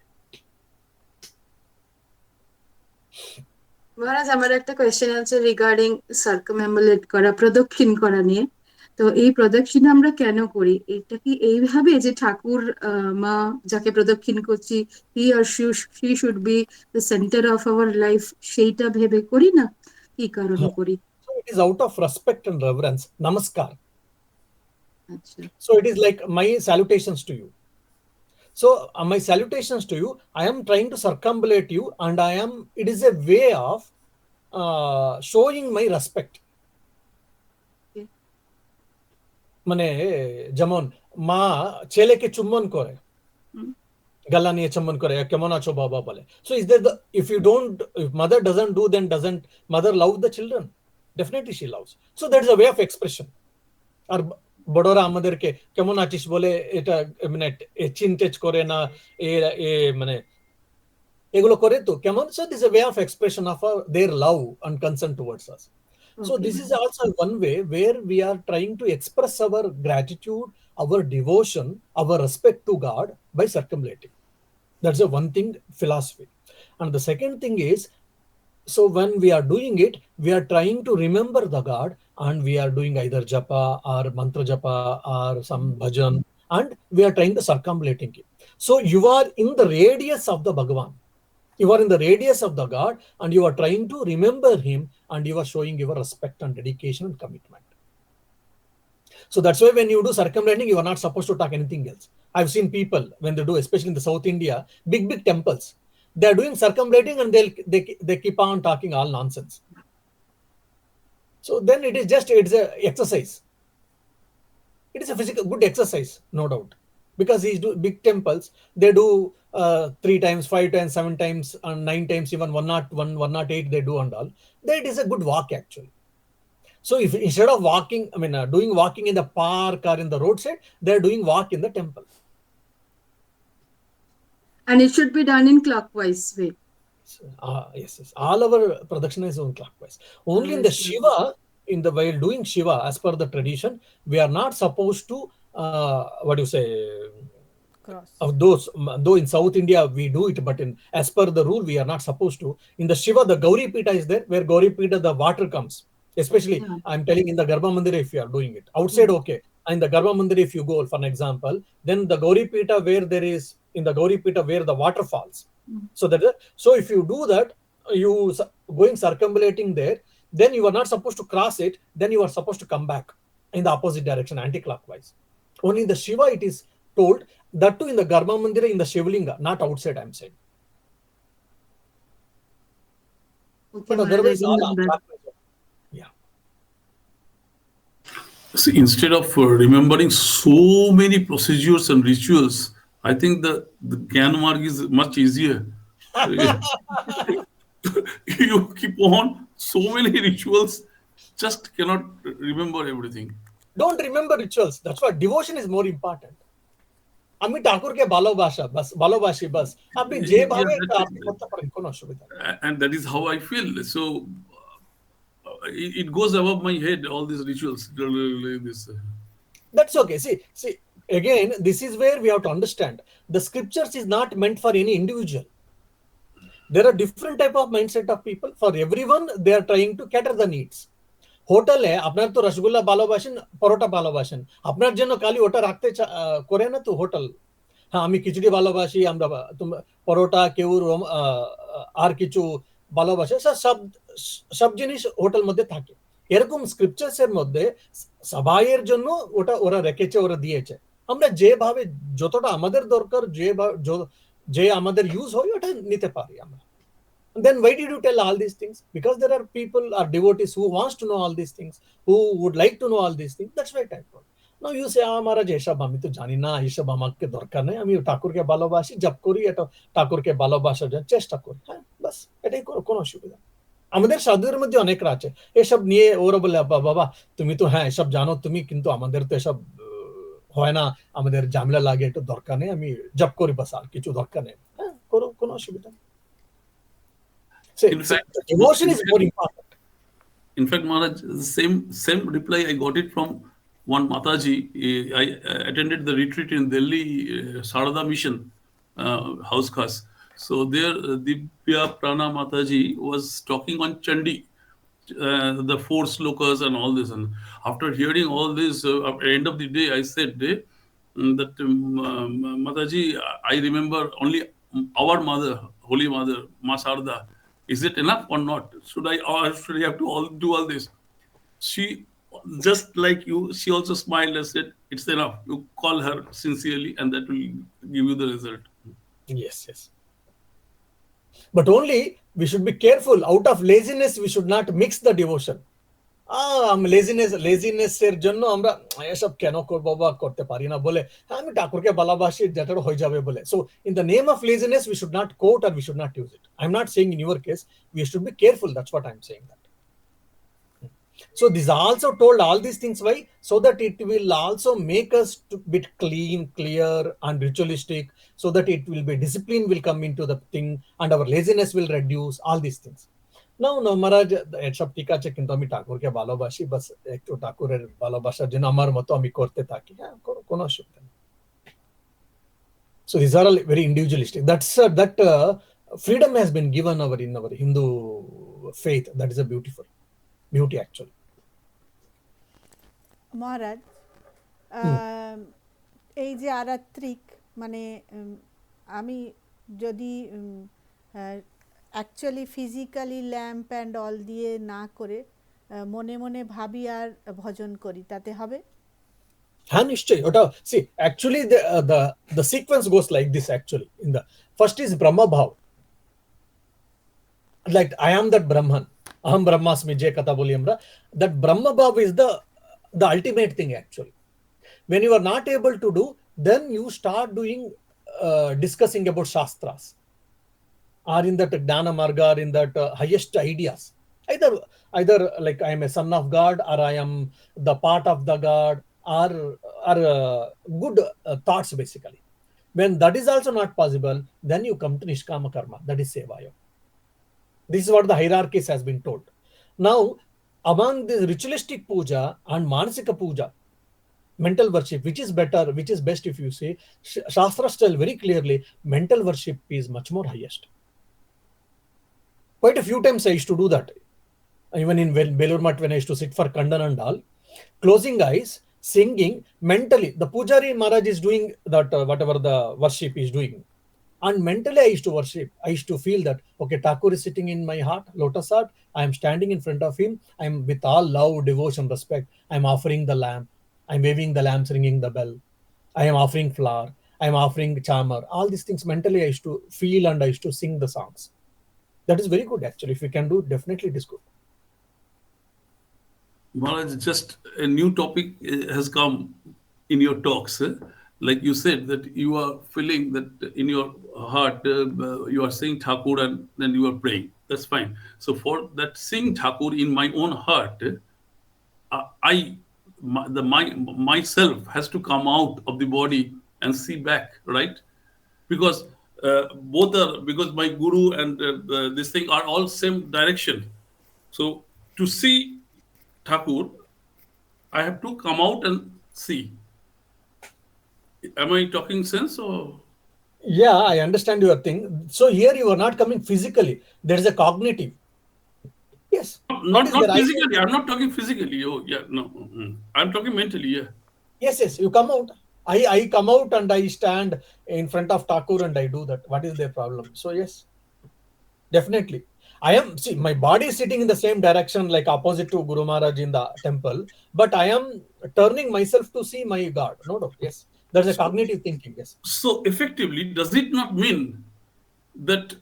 মহারাজ, আমার একটা কোয়েশ্চেন আছে রিগার্ডিং সার্কামএম্বুলেট করা, প্রদক্ষিণ করা নিয়ে। তো এই প্রদক্ষিণ আমরা কেন করি? এটা কি এইভাবে যে ঠাকুর মা যাকে প্রদক্ষিণ করছি, he or she should be the centre of our life, সেইটা ভেবে করি না? কি কারণে করি? It is out of respect and reverence, namaskar. আচ্ছা। So it is like my salutations to you. So my salutations to you. I am trying to circumambulate you, and it is a way of showing my respect. Okay. মানে যেমন মা ছেলেকে চুম্বন করে, হুম, গালা নিয়ে চুম্বন করে, কেমন আছো বাবা বলে। So is there the, if mother doesn't do, then doesn't mother love the children? Definitely she loves. So that is a way of expression. আর বড়রা আমাদেরকে কেমন আছিস বলে এটা মানে চিন টেচ করে না, এ এ মানে এগুলো করে তো কেমন। So this is a way of expression of their love and concern towards us. So okay, this is also one way where we are trying to express our gratitude, our devotion, our respect to God by circumambulating. That's the one thing philosophy. And the second thing is, so when we are doing it, we are trying to remember the God, and we are doing either japa or mantra japa or some bhajan, and we are trying to circumambulating it. So you are in the radius of the Bhagavan. You are in the radius of the God, and you are trying to remember him, and you are showing your respect and dedication and commitment. So that's why when you do circumambulating, you are not supposed to talk anything else. I've seen people when they do, especially in the South India, big temples. They are doing circumambulating, and they keep on talking all nonsense. So then it's a exercise. It is a physical good exercise, no doubt, because these do big temples. They do 3 times, 5 times, 7 times, and 9 times, even 101, 108. They do and all. That is a good walk actually. So if instead of walking, doing walking in the park or in the roadside, they're doing walk in the temple. and it should be done in clockwise way. Yes. All our pradakshina is on clockwise. Only in the Shiva, while doing Shiva, as per the tradition, we are not supposed to, what do you say, Cross. of those, though in South India we do it, but as per the rule, we are not supposed to. In the Shiva, the Gauri Pita is there, where Gauri Pita, the water comes. Especially, Yeah. I'm telling in the Garbha Mandira, if you are doing it. Outside, okay. In the Garbha Mandira, if you go, for an example, then the Gauri Pita, in the Gauri Pita, where the water falls. So if you do that, you going circumambulating there, then you are not supposed to cross it, then you are supposed to come back in the opposite direction, anti-clockwise. Only in the Shiva, it is told, that too in the Garbha Mandira, in the Shivlinga, not outside, I'm saying. Okay, But Maharaj, otherwise, I all didn't know that. yeah. See, instead of remembering so many procedures and rituals, I think the Gyan Marg is much easier. You keep on so many rituals, just cannot remember everything. Don't remember rituals. That's why devotion is more important. আমি ঠাকুরকে ভালোবাসি বাস, আপনি যে ভাবে এটা আপনি করতে পারেন, কোনো অসুবিধা নেই। And that is how I feel. So it goes above my head, all these rituals. This, That's okay. See, again, this is where we have to understand the scriptures is not meant for any individual. There are different type of mindset of people. For everyone, they are trying to cater the needs. হোটেলে আপনার তো রসগোল্লা ভালোবাসেন, পরোটা ভালোবাসেন, আপনার জন্য খালি ওটা রাখতে করে না তো হোটেল। হ্যাঁ, আমি খিচুড়ি ভালোবাসি, আমরা পরোটা, কেউ আর কিছু ভালোবাসে, সব জিনিস হোটেল মধ্যে থাকে। এরকম স্ক্রিপচার্স এর মধ্যে সবাইয়ের জন্য ওরা রেখেছে, ওরা দিয়েছে। আমরা যেভাবে যতটা আমাদের দরকার, যে আমাদের ইউজ হয়, ওটা নিতে পারি আমরা। Then why did you tell all these things? Because there are people or devotees who wants to know all these things, who would like to know all these things. That's why I told. Now you say, Maharaj, এসব আমি তো জানি না, এসব আমাকে দরকার নেই, আমি ঠাকুরকে ভালোবাসি, জপ করি, এটা ঠাকুরকে ভালোবাসার জন্য চেষ্টা করি। হ্যাঁ, বাস এটাই কোনো অসুবিধা। আমাদের সাধুদের মধ্যে অনেকরা আছে এসব নিয়ে, ওরা বলে, বাবা তুমি তো হ্যাঁ এসব জানো তুমি, কিন্তু আমাদের তো এসব হয় না, আমাদের ঝামেলা লাগে, একটু দরকার নেই, আমি জপ করি বাস, আর কিছু দরকার নেই। হ্যাঁ, কোনো অসুবিধা নেই। in fact, devotion is more important. In fact, Maharaj, the same reply I got it from one Mataji. I attended the retreat in Delhi, Sarada Mission house class. So there, Divya Prana Mataji was talking on Chandi, the four slokas and all this. And after hearing all this, at the end of the day, I said that Mataji, I remember only our mother, Holy Mother, Ma Sarda. Is it enough or not? Should I have to do all this? She, just like you, she also smiled and said, it's enough. You call her sincerely, and that will give you the result. Yes, yes. But only we should be careful. Out of laziness, we should not mix the devotion. লেজিনেসের জন্য আমরা এসব কেন করবো বা করতে পারি না বলে আমি ঠাকুরকে ভালোবাসি যেটা হয়ে যাবে বলে so in the name of laziness we should not quote আর we should not use it I am not saying in your case we should be careful that's what I am saying that so this also told all these things why so that it will also make us to bit clean clear and ritualistic so that it will be discipline will come into the thing and our laziness will reduce all these things নাও না মহারাজ এসব ঠিক আছে কিন্তু আমি ঠাকুরকে ভালোবাসি বাস একটু ঠাকুরের ভালোবাসার জন্য আমার মতো আমি করতে থাকি হ্যাঁ কোনো অসুবিধা নেই so these are all very individualistic that freedom has been given in our Hindu faith that is a beauty actually মহারাজ এই যে আরাত্রিক মানে আমি যদি actually physically lamp and all দিয়ে না করে মনে মনে ভাবি আর ভজন করি তাতে হবে হ্যাঁ নিশ্চয়ই ওটা see actually the sequence goes like this actually in the first is brahma bhav like I am that brahman aham brahmasmi je katha boli amra that brahma bhav is the ultimate thing actually when you are not able to do then you start doing discussing about shastras or in that Gnana Marga or in that highest ideas. Either like I am a son of God or I am the part of the God or good thoughts basically. When that is also not possible, then you come to Nishkama Karma, that is Sevaya. This is what the hierarchies has been told. Now, among this ritualistic puja and Manasika puja, mental worship, which is better, which is best if you say, Shastras tell very clearly, mental worship is much more highest. Quite a few times I used to do that. Even in Belur Math when I used to sit for Kandan and all, closing eyes, singing mentally. The Pujari Maharaj is doing that, whatever the worship is doing. And mentally I used to worship. I used to feel that, okay, Thakur is sitting in my heart, lotus heart. I am standing in front of him. I am with all love, devotion, respect. I am offering the lamp. I am waving the lamps, ringing the bell. I am offering flower. I am offering chamar. All these things mentally I used to feel and I used to sing the songs. That is very good actually. If we can do, definitely it is good. Maharaj, just a new topic has come in your talks. Like you said that you are feeling that in your heart you are saying Thakur and then you are praying. That's fine. So for that saying Thakur in my own heart, myself has to come out of the body and see back, right? Because because my guru and this thing are all same direction. So to see Thakur, I have to come out and see. Am I talking sense or? Yeah, I understand your thing. So here you are not coming physically. There is a cognitive. Yes. Not physically. I'm not talking physically. Oh, yeah, no. I'm talking mentally, yeah. Yes, you come out. I come out and I stand in front of Thakur and I do that. What is their problem? So yes, definitely. My body is sitting in the same direction like opposite to Guru Maharaj in the temple, but I am turning myself to see my God. No, yes. There's a cognitive thinking, yes. So effectively, does it not mean that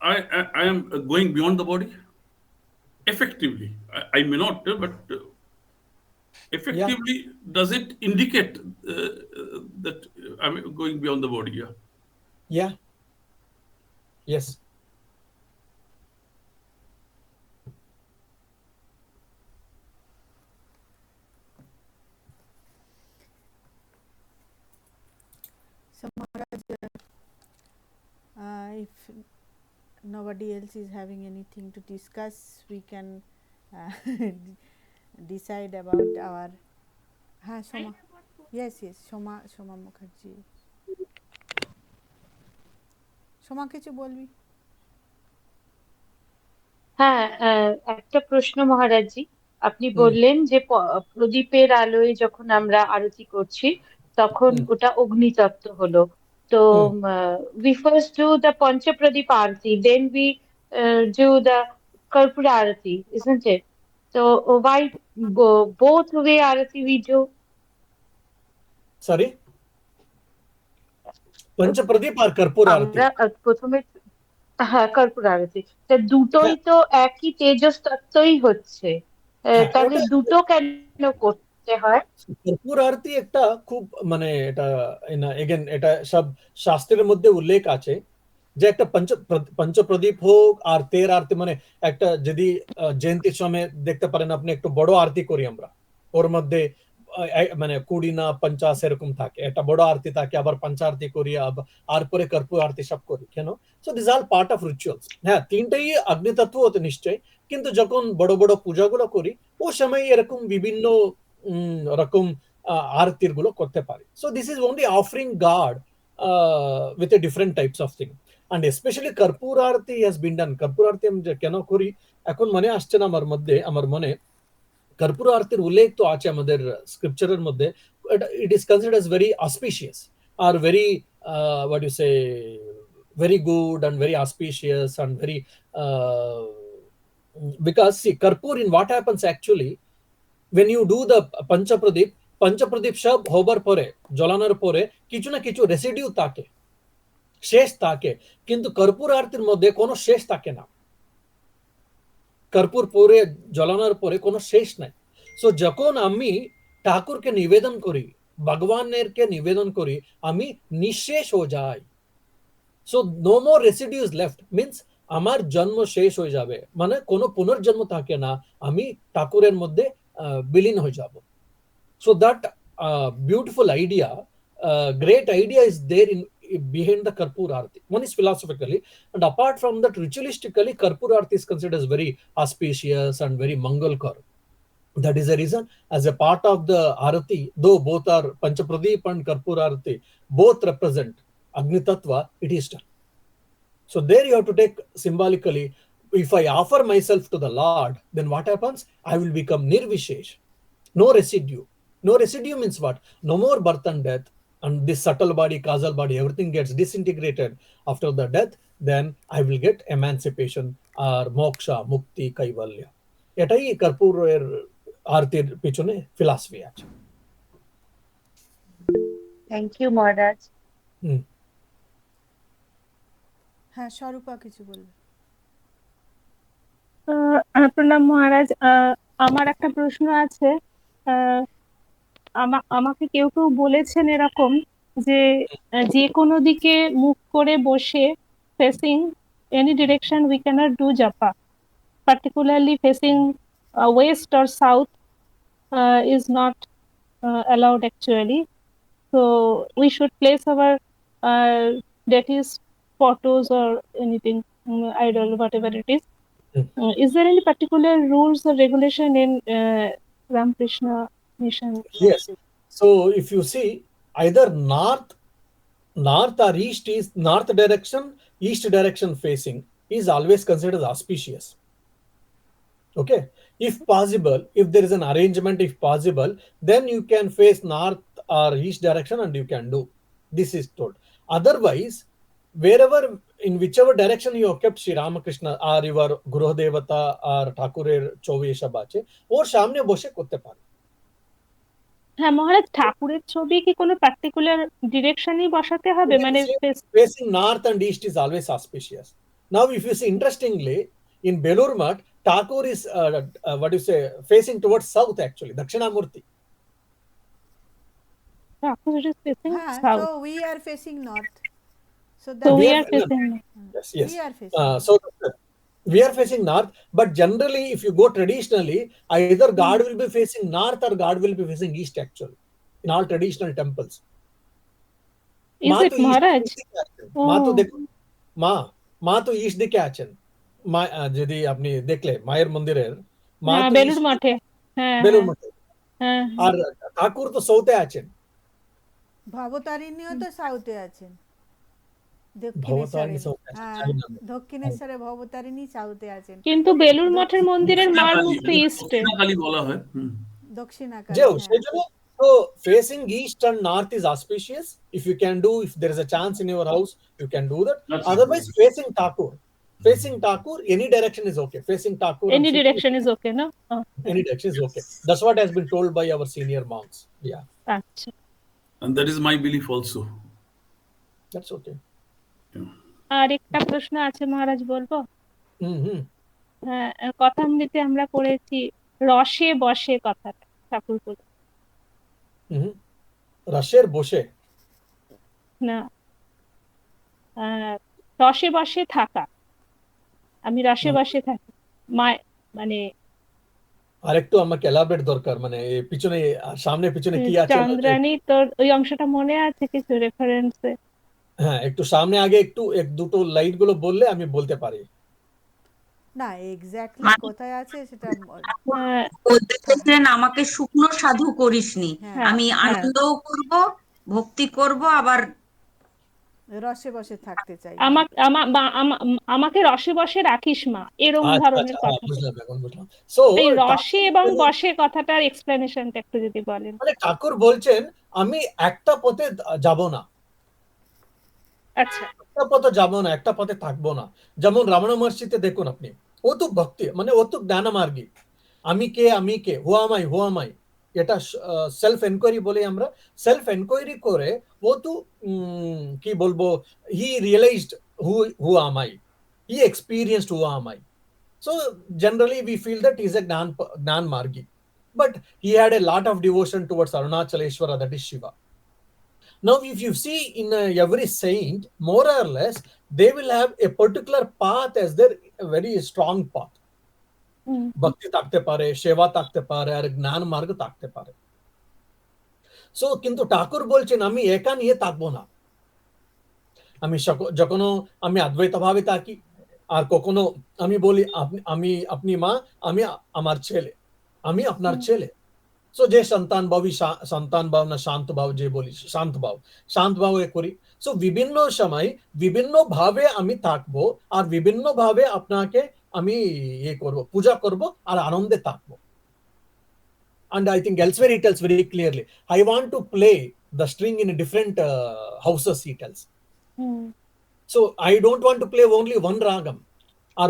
I am going beyond the body? Effectively. I may not, but effectively, does it indicate that I'm going beyond the body? Yeah. Yeah. Yes. So Maharaj, if nobody else is having anything to discuss, we can decide about our Shoma. Yes, Shoma Mukherjee. Shoma কিছু বলবি? হ্যাঁ, একটা প্রশ্ন মহারাজজি, আপনি বললেন যে প্রদীপের আলোয় যখন আমরা আরতি করছি তখন ওটা অগ্নিতত্ত্ব হলো। তো we first do the Panchapradeep Aarati, then we do the Karpura Aarati, isn't it? So why both way Aarati we do? Sorry? पंचप्रदीप और कर्पूर आरती। আমরা প্রথমে হ্যাঁ কর্পূর আরতি, তা দুটোই হ্যাঁ, তো একই তেজস তত্ত্বই হচ্ছে, হ্যাঁ, তাহলে ওটা দুটো কেন করতে হয়? কর্পূর আরতি একটা খুব মানে এটা এগেন এটা সব শাস্ত্রের মধ্যে উল্লেখ আছে যে একটা পঞ্চপ্রদীপ হোক আর তের আরতি মানে একটা যদি জয়ন্তীর সময় দেখতে পারেন আপনি একটু বড় আরতি করি আমরা, ওর মধ্যে মানে 20 না 50 এরকম থাকে, একটা বড় আরতি থাকে, আবার পঞ্চারতি করি আর পরে কর্পূর আরতি সব করি কেন? So this all part of rituals. হ্যাঁ, তিনটাই অগ্নিতত্ত্ব হতে নিশ্চয়, কিন্তু যখন বড় বড় পূজাগুলো করি ও সময় এরকম বিভিন্ন রকম আরতির গুলো করতে পারি। So this is only offering god with a different types of thing, and especially কর্পূর আরতি has been done. কর্পূর আরতি আমি কেন করি এখন মনে আসছে না আমার মনে কর্পূর আরতির উল্লেখ তো আছে আমাদের স্ক্রিপচারের মধ্যে। It is considered as very auspicious or very what you say very good and very auspicious and very because see karpur in what happens actually when you do the panchapradeep সব হবার পরে জ্বলানোর পরে কিছু না কিছু রেসিডিউ থাকে, শেষ থাকে, কিন্তু কর্পূর আরতির মধ্যে কোনো শেষ থাকে না। কর্পূর পরে জ্বলানোর পরে কোনো শেষ নাই। সো যখন আমি ঠাকুরকে নিবেদন করি, ভগবানের কে নিবেদন করি, আমি নিঃশেষ হয়ে যাই। So no more residues left means আমার জন্ম শেষ হয়ে যাবে, মানে কোনো পুনর্জন্ম থাকে না, আমি ঠাকুরের মধ্যে বিলীন হয়ে যাব। So that beautiful idea, great idea is there in behind the Karpur Arati. One is philosophically, and apart from that, ritualistically, Karpur Arati is considered as very auspicious and very Mangalkar. That is the reason, as a part of the Arati, though both are Panchapradeep and Karpur Arati, both represent Agni Tattva, it is done. So there you have to take symbolically, if I offer myself to the Lord, then what happens? I will become Nirvishesh. No residue. No residue means what? No more birth and death, and this subtle body, causal body, everything gets disintegrated after the death. Then I will get emancipation or moksha, mukti, kaivalya. এটাই কর্পূরের আরতির পিছনে philosophy আছে। Thank you মহারাজ। হ্যাঁ, স্বরূপা কিছু বলবে। প্রণাম মহারাজ। আমার একটা প্রশ্ন আছে। আমাকে কেউ কেউ বলেছেন এরকম যে যে কোনো দিকে মুখ করে বসে facing any direction we can't do japa, particularly facing west or south is not allowed actually. So we should place our deities photos or anything, idol, whatever it is. Is there any particular rules or regulation in Ramakrishna mission? Yes. So if you see, either north or east is north direction, east direction facing is always considered as auspicious. Okay, if possible, if there is an arrangement, if possible, then you can face north or east direction and you can do. This is told. Otherwise, wherever, in whichever direction you have kept Sri Ramakrishna or your Guru Devata or Thakurer Chovesha bache, ওর সামনে বসে করতে পারে। হ্যাঁ মহারাজ, ঠাকুরের ছবি কি কোনো particular ডিরেকশনই বসাতে হবে? মানে facing north and east is always auspicious. Now if you see, interestingly, in Belur Math, Thakur is what do you say, facing towards south actually, Dakshinamurti. Thakur is facing হ্যাঁ, south. so we are facing north. So So we that are facing. Yes. we are facing. So we are facing north, but generally if you go traditionally, either God will be facing north or God will be facing east actually, in all traditional temples. Is it মহারাজ? মা তো দেখুন, মা তো east দিকে আছেন। মা যদি আপনি দেখলে মায়ের মন্দিরের মা তো বেলুড় মঠে, হ্যাঁ বেলুড় মঠে, হ্যাঁ, আর ঠাকুর তো সাউথে আছেন। ভবতারিণীও তো সাউথে আছেন, ভবতারিণী সাউথে আছেন, জানি না। দক্ষিণেশ্বরে ভবতারিণী সাউথে আছেন, কিন্তু বেলুড় মঠের মন্দিরের মার মুখ তো ইস্টে। দক্ষিণাকালী বলা হয়। দক্ষিণাকালী। যেও সেজন্য তো facing east and north is auspicious. If you can do, if there is a chance in your house, you can do that. Otherwise, facing Thakur, any direction is okay. Facing Thakur, any direction is okay, no? Any direction is okay. That's what has been told by our senior monks. Yeah. আচ্ছা। And that is my belief also. That's okay. আর একটা প্রশ্ন আছে মহারাজ, বলবো? Mm-hmm. হ্যাঁ, কথামৃতে আমরা পড়েছি রসে বসে কথাটা, ঠাকুর বলে Mm-hmm. রাশের বসে না, রসে বসে থাকা, আমি রসে বসে থাকি, মানে আরেকটু আমাকে এলাবোরেট দরকার, মানে পিছনে সামনে পিছনে কি আছে না, চন্দ্রানী, তোর ওই অংশটা মনে আছে কিছু রেফারেন্সে? হ্যাঁ একটু সামনে আগে একটু এক দুটো লাইন গুলো বললে আমি বলতে পারি। না এক্স্যাক্টলি মানে কোথায় আছে সেটা ঠাকুর হ্যাঁ বলতে চেয়েছেন, আমাকে শুকনো সাধু করিসনি, হ্যাঁ হ্যাঁ আমি হ্যাঁ, আনন্দও করব, ভক্তি করব, আবার রসে বসে থাকতে চাই। আমাকে রসে বসে রাখিস মা, এরম আচ্ছা ধরনের আচ্ছা, হ্যাঁ কথা। বুঝলাম, এখন বুঝলাম। সো এই রসে ঠাকুর এবং বসে কথাটার এক্সপ্লেনেশনটা একটু যদি বলেন। মানে ঠাকুর বলছেন আমি একটা পথে যাব না, আচ্ছা, একটা পথে যাবো না, একটা পথে থাকবো না। যেমন রমনা মহর্ষিতে দেখুন আপনি, ও তো ভক্তি মানে ও তো জ্ঞানমার্গী। আমি কে হুয়ামাই এটা সেলফ এনকোয়ারি বলে আমরা। সেলফ এনকোয়ারি করে ও তো কি বলবো, he realized who who am I, he experienced who am I. So generally we feel that he is a Gnan Margi, but he had a lot of devotion towards Arunachaleshwara, that is Shiva. Now, if you see in every saint, more or less, they will have a particular path as their very strong path. Bhakti থাকতে পারে, সেবা থাকতে পারে, আর জ্ঞান মার্গ থাকতে পারে। So কিন্তু ঠাকুর বলছেন আমি একা নিয়ে থাকবো না। আমি যখনও আমি অদ্বৈত ভাবে থাকি, আর কখনো আমি বলি আমি আপনি মা, আমি আমার ছেলে, আমি আপনার ছেলে। সো যে সন্তান ভাব না শান্ত ভাব, যে বলি শান্ত ভাবে করি। সো বিভিন্ন সময় বিভিন্ন ভাবে আমি থাকবো, আর বিভিন্ন ভাবে আপনাকে আমি করব, পূজা করব, আর আনন্দে থাকবো। And I think elsewhere he tells very clearly, I want to play the string in different houses, he tells. So I don't want to play only one ragam, or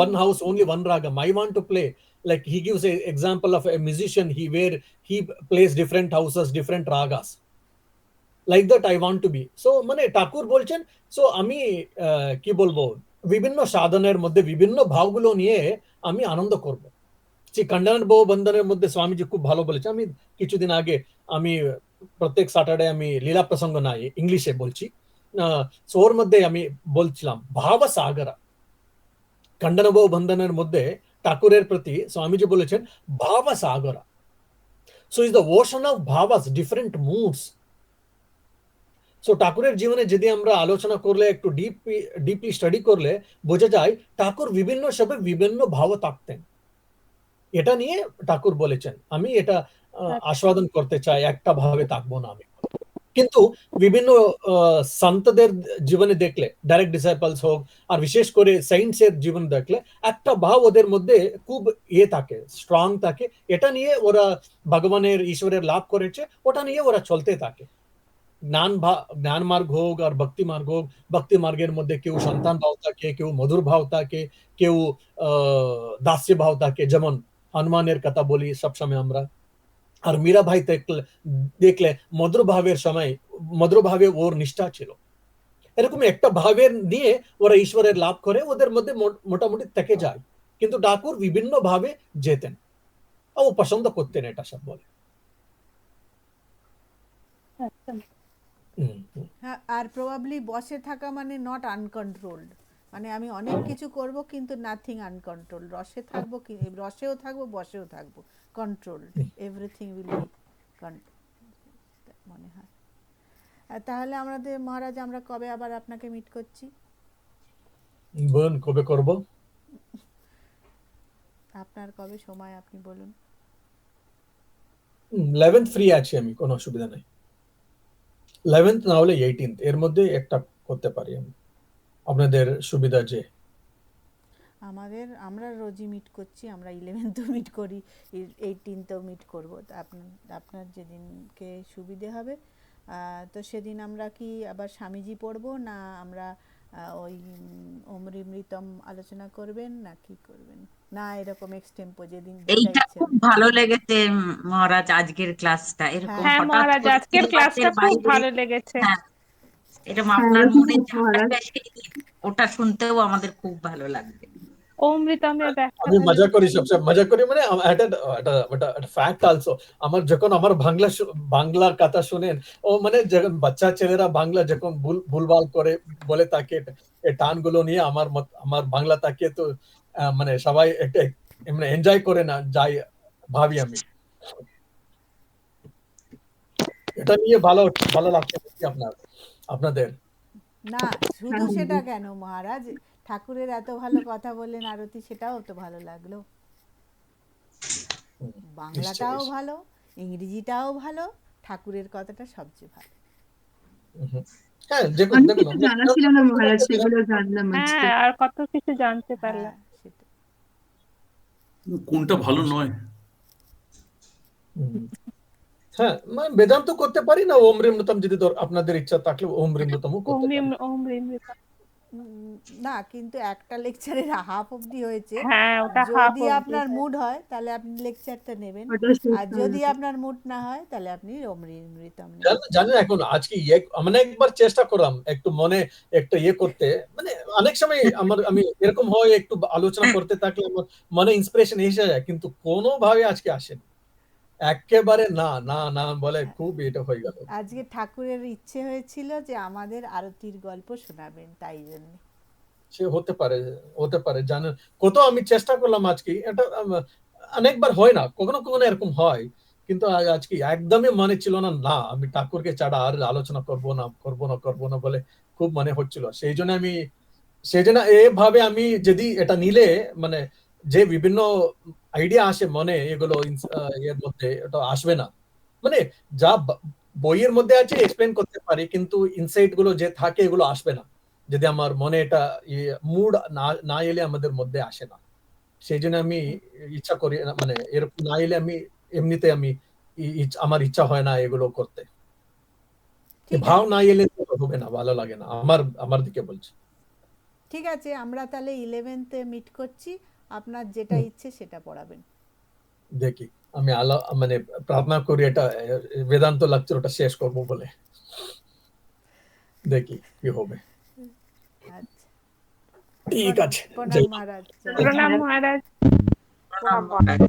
one house only one ragam. I want to play, like he gives an example of a musician, where he plays different houses, different ragas. Like that I want to be. So মানে ঠাকুর বলছেন, so আমি কি বলবো, বিভিন্ন সাধনের মধ্যে বিভিন্ন ভাবগুলো নিয়ে আমি আনন্দ করব। সেই কণ্ডানের বহু বন্ধনের মধ্যে স্বামীজি খুব ভালো বলেছে। আমি কিছুদিন আগে আমি প্রত্যেক স্যাটারডে আমি লীলা প্রসঙ্গ নাই ইংলিশে বলছি, সো ওর মধ্যে আমি বলছিলাম ভাব সাগরা। খণ্ডন বহু বন্ধনের মধ্যে ঠাকুরের প্রতি স্বামীজি বলেছেন ভাব সাগরা। So is the ocean of ভাবাস, ডিফারেন্ট মুডস। সো ঠাকুরের জীবনে যদি আমরা আলোচনা করলে, একটু ডিপলি স্টাডি করলে বোঝা যায় ঠাকুর বিভিন্ন সময় বিভিন্ন ভাব থাকতেন। এটা নিয়ে ঠাকুর বলেছেন আমি এটা আস্বাদন করতে চাই, একটা ভাবে থাকবো না আমি। কিন্তু বিভিন্ন সন্তদের জীবনে দেখলে, ডাইরেক্ট ডিসাইপলস হোক আর বিশেষ করে সায়েন্সের জীবন দেখলে, একটা ভাব ওদের মধ্যে খুব থাকে, স্ট্রং থাকে। এটা নিয়ে ওরা ভগবানের ঈশ্বরের লাভ করেছে, ওটা নিয়ে ওরা চলতে থাকে। জ্ঞান মার্গ হোক আর ভক্তি মার্গ হোক, ভক্তি মার্গের মধ্যে কেউ সন্তান ভাব থাকে, কেউ মধুর ভাব থাকে, কেউ দাস্য ভাব থাকে। যেমন হনুমানের কথা বলি সবসময় আমরা, আর মীরা ভাই দেখলে মধুর ভাবের সময় মধুর ভাবে ওর নিষ্ঠা ছিল। এরকম একটা ভাবের নিয়ে ওরা ঈশ্বরের লাভ করে, ওদের মধ্যে মোটামুটি থেকে যায়। কিন্তু ঠাকুর বিভিন্ন ভাবে যেতেন, ও পছন্দ করতেন এটা সব বলে। হ্যাঁ, আর প্রবাবলি বসে থাকা মানে নট আনকন্ট্রোলড, মানে আমি অনেক কিছু করব কিন্তু নাথিং আনকন্ট্রোল। রসেও থাকবো, বসেও থাকবো, কন্ট্রোলড, এভরিথিং উইল বি মনে হয়। তাহলে আমাদের মহারাজ, আমরা কবে আবার আপনাকে মিট করছি? বলুন কবে করব? আপনার কবে সময় আপনি বলুন। 11th ফ্রি আছি আমি, কোনো অসুবিধা নেই। 11th না হলে 18th এর মধ্যে একটা করতে পারি আমি, আপনাদের সুবিধা যে। আমরা রোজই মিট করছি, আমরা 11th মিট করি, 18th মিট করবো। আপনার যেদিনকে সুবিধে হবে, তো সেদিন আমরা কি আবার স্বামীজি পড়বো, না আমরা ওই অমৃতম আলোচনা করবেন, না কি করবেন, না এরকম এক্সটেম্পো যেদিন এইটা খুব ভালো লেগেছে মহারাজ, আজকের ক্লাসটা এরকম হ্যাঁ হঠাৎ মহারাজ, করে আজকের ক্লাসটা সিলেবাসের খুব বাইরে। ভালো লেগেছে। হ্যাঁ, এটা হ্যাঁ আপনার মনে যা মহারাজ। আসবে সেই দিন, ওটা শুনতেও আমাদের খুব ভালো লাগবে। অমৃতমের আমি ব্যাখ্যাটা মজা যদি করি, সবসময় মজা করি, মানে ফ্যাক্ট অলসো। আমার যখন আমার বাংলার কথা শুনেন, ও মানে যখন বাচ্চা ছেলেরা বাংলা যখন ভুলভাল করে বলে থাকে, এই টানগুলো নিয়ে আমার বাংলা তাকে তো মানে সবাই একটা মানে এনজয় করে না, যাই ভাবি আমি। এটা নিয়ে ভালো ভালো লাগছে নাকি আপনাদের? না, শুধু হ্যাঁ সেটা কেন মহারাজ, ঠাকুরের এত ভালো কথা বললেন আরতি, সেটাও তো ভালো লাগলো। হুম, নিশ্চয়ই বাংলাটাও নিশ্চয়ই। ভালো, ইংরেজিটাও ভালো, ঠাকুরের কথাটা সবচেয়ে ভালো। হুম। হ্যাঁ, দেখুন অনেক দেখুন কিছু আমরা জানা ছিল না মহারাজ, সেগুলো জানলাম আজকে। হ্যাঁ, আর কত কিছু জানতে হ্যাঁ পারলাম। সেটা। কোনটা ভালো নয়। হুম। হ্যাঁ, মানে বেদান্ত করতে পারি না, ওম রিমৃতম যদি আপনাদের ইচ্ছা থাকলে ওম রিমৃতমও করতে পারি। ওম রিমৃতা। উম, না, কিন্তু একটা লেকচারের হাফ অবধি হয়েছে। হ্যাঁ, ওটা হাফ যদি অব্দি আপনার হয়। মুড হয় তাহলে আপনি লেকচারটা নেবেন, ওটা শেষ আর হয়ে যদি যাবে। আপনার মুড না হয় তাহলে আপনি অমৃতম নেবেন। জানেন এখন আজকে মানে একবার চেষ্টা করলাম একটু মনে একটা করতে, মানে অনেক সময় আমি এরকম হয়, একটু আলোচনা করতে থাকলে আমার মনে ইন্সপিরেশন এসে যায়, কিন্তু কোনোভাবে আজকে আসেনি, একেবারে না না না বলে খুব এটা হয়ে গেল। আজকে ঠাকুরের ইচ্ছে হয়েছিল যে আমাদের আরতির গল্প শোনাবেন, তাই জন্য। সে হতে পারে জানেন, কত আমি চেষ্টা করলাম আজকে, এটা অনেকবার হয় না, কখনো কখনো এরকম হয়, কিন্তু আজকে একদমই মনে ছিল না, না আমি ঠাকুরকে ছাড়া আর আলোচনা করব না বলে খুব মনে হচ্ছিল। সেই জন্য এভাবে আমি যদি এটা নিলে, মানে যে বিভিন্ন আইডিয়া আসে মনে, এগুলো এর মধ্যে এটা আসবে না, মানে যা বইয়ের মধ্যে আছে এক্সপ্লেন করতে পারি, কিন্তু ইনসাইট গুলো যে থাকে এগুলো আসবে না, যদি আমার মনে এটা মুড না না এলে আমাদের মধ্যে আসে না। সেই জন্য আমি ইচ্ছা করি না, মানে এরকম না এলে আমি এমনিতে আমি আমার ইচ্ছা হয় না এগুলো করতে। ঠিক ভাও আছে, না এলে তো হবে না, ভালো লাগে না, আমার দিকে বলছি। ঠিক আছে, আমরা তাহলে 11th মিট করছি, আপনার যেটা হুম, ইচ্ছে সেটা পড়াবেন। দেখি আমি মানে প্রার্থনা করি এটা বেদান্ত লেকচার ওটা শেষ করব বলে, দেখি কি হবে। আচ্ছা, ঠিক আছে, প্রণাম জয় মহারাজ, জয় জয় প্রণাম গুরু। মহারাজ। প্রণাম মহারাজ।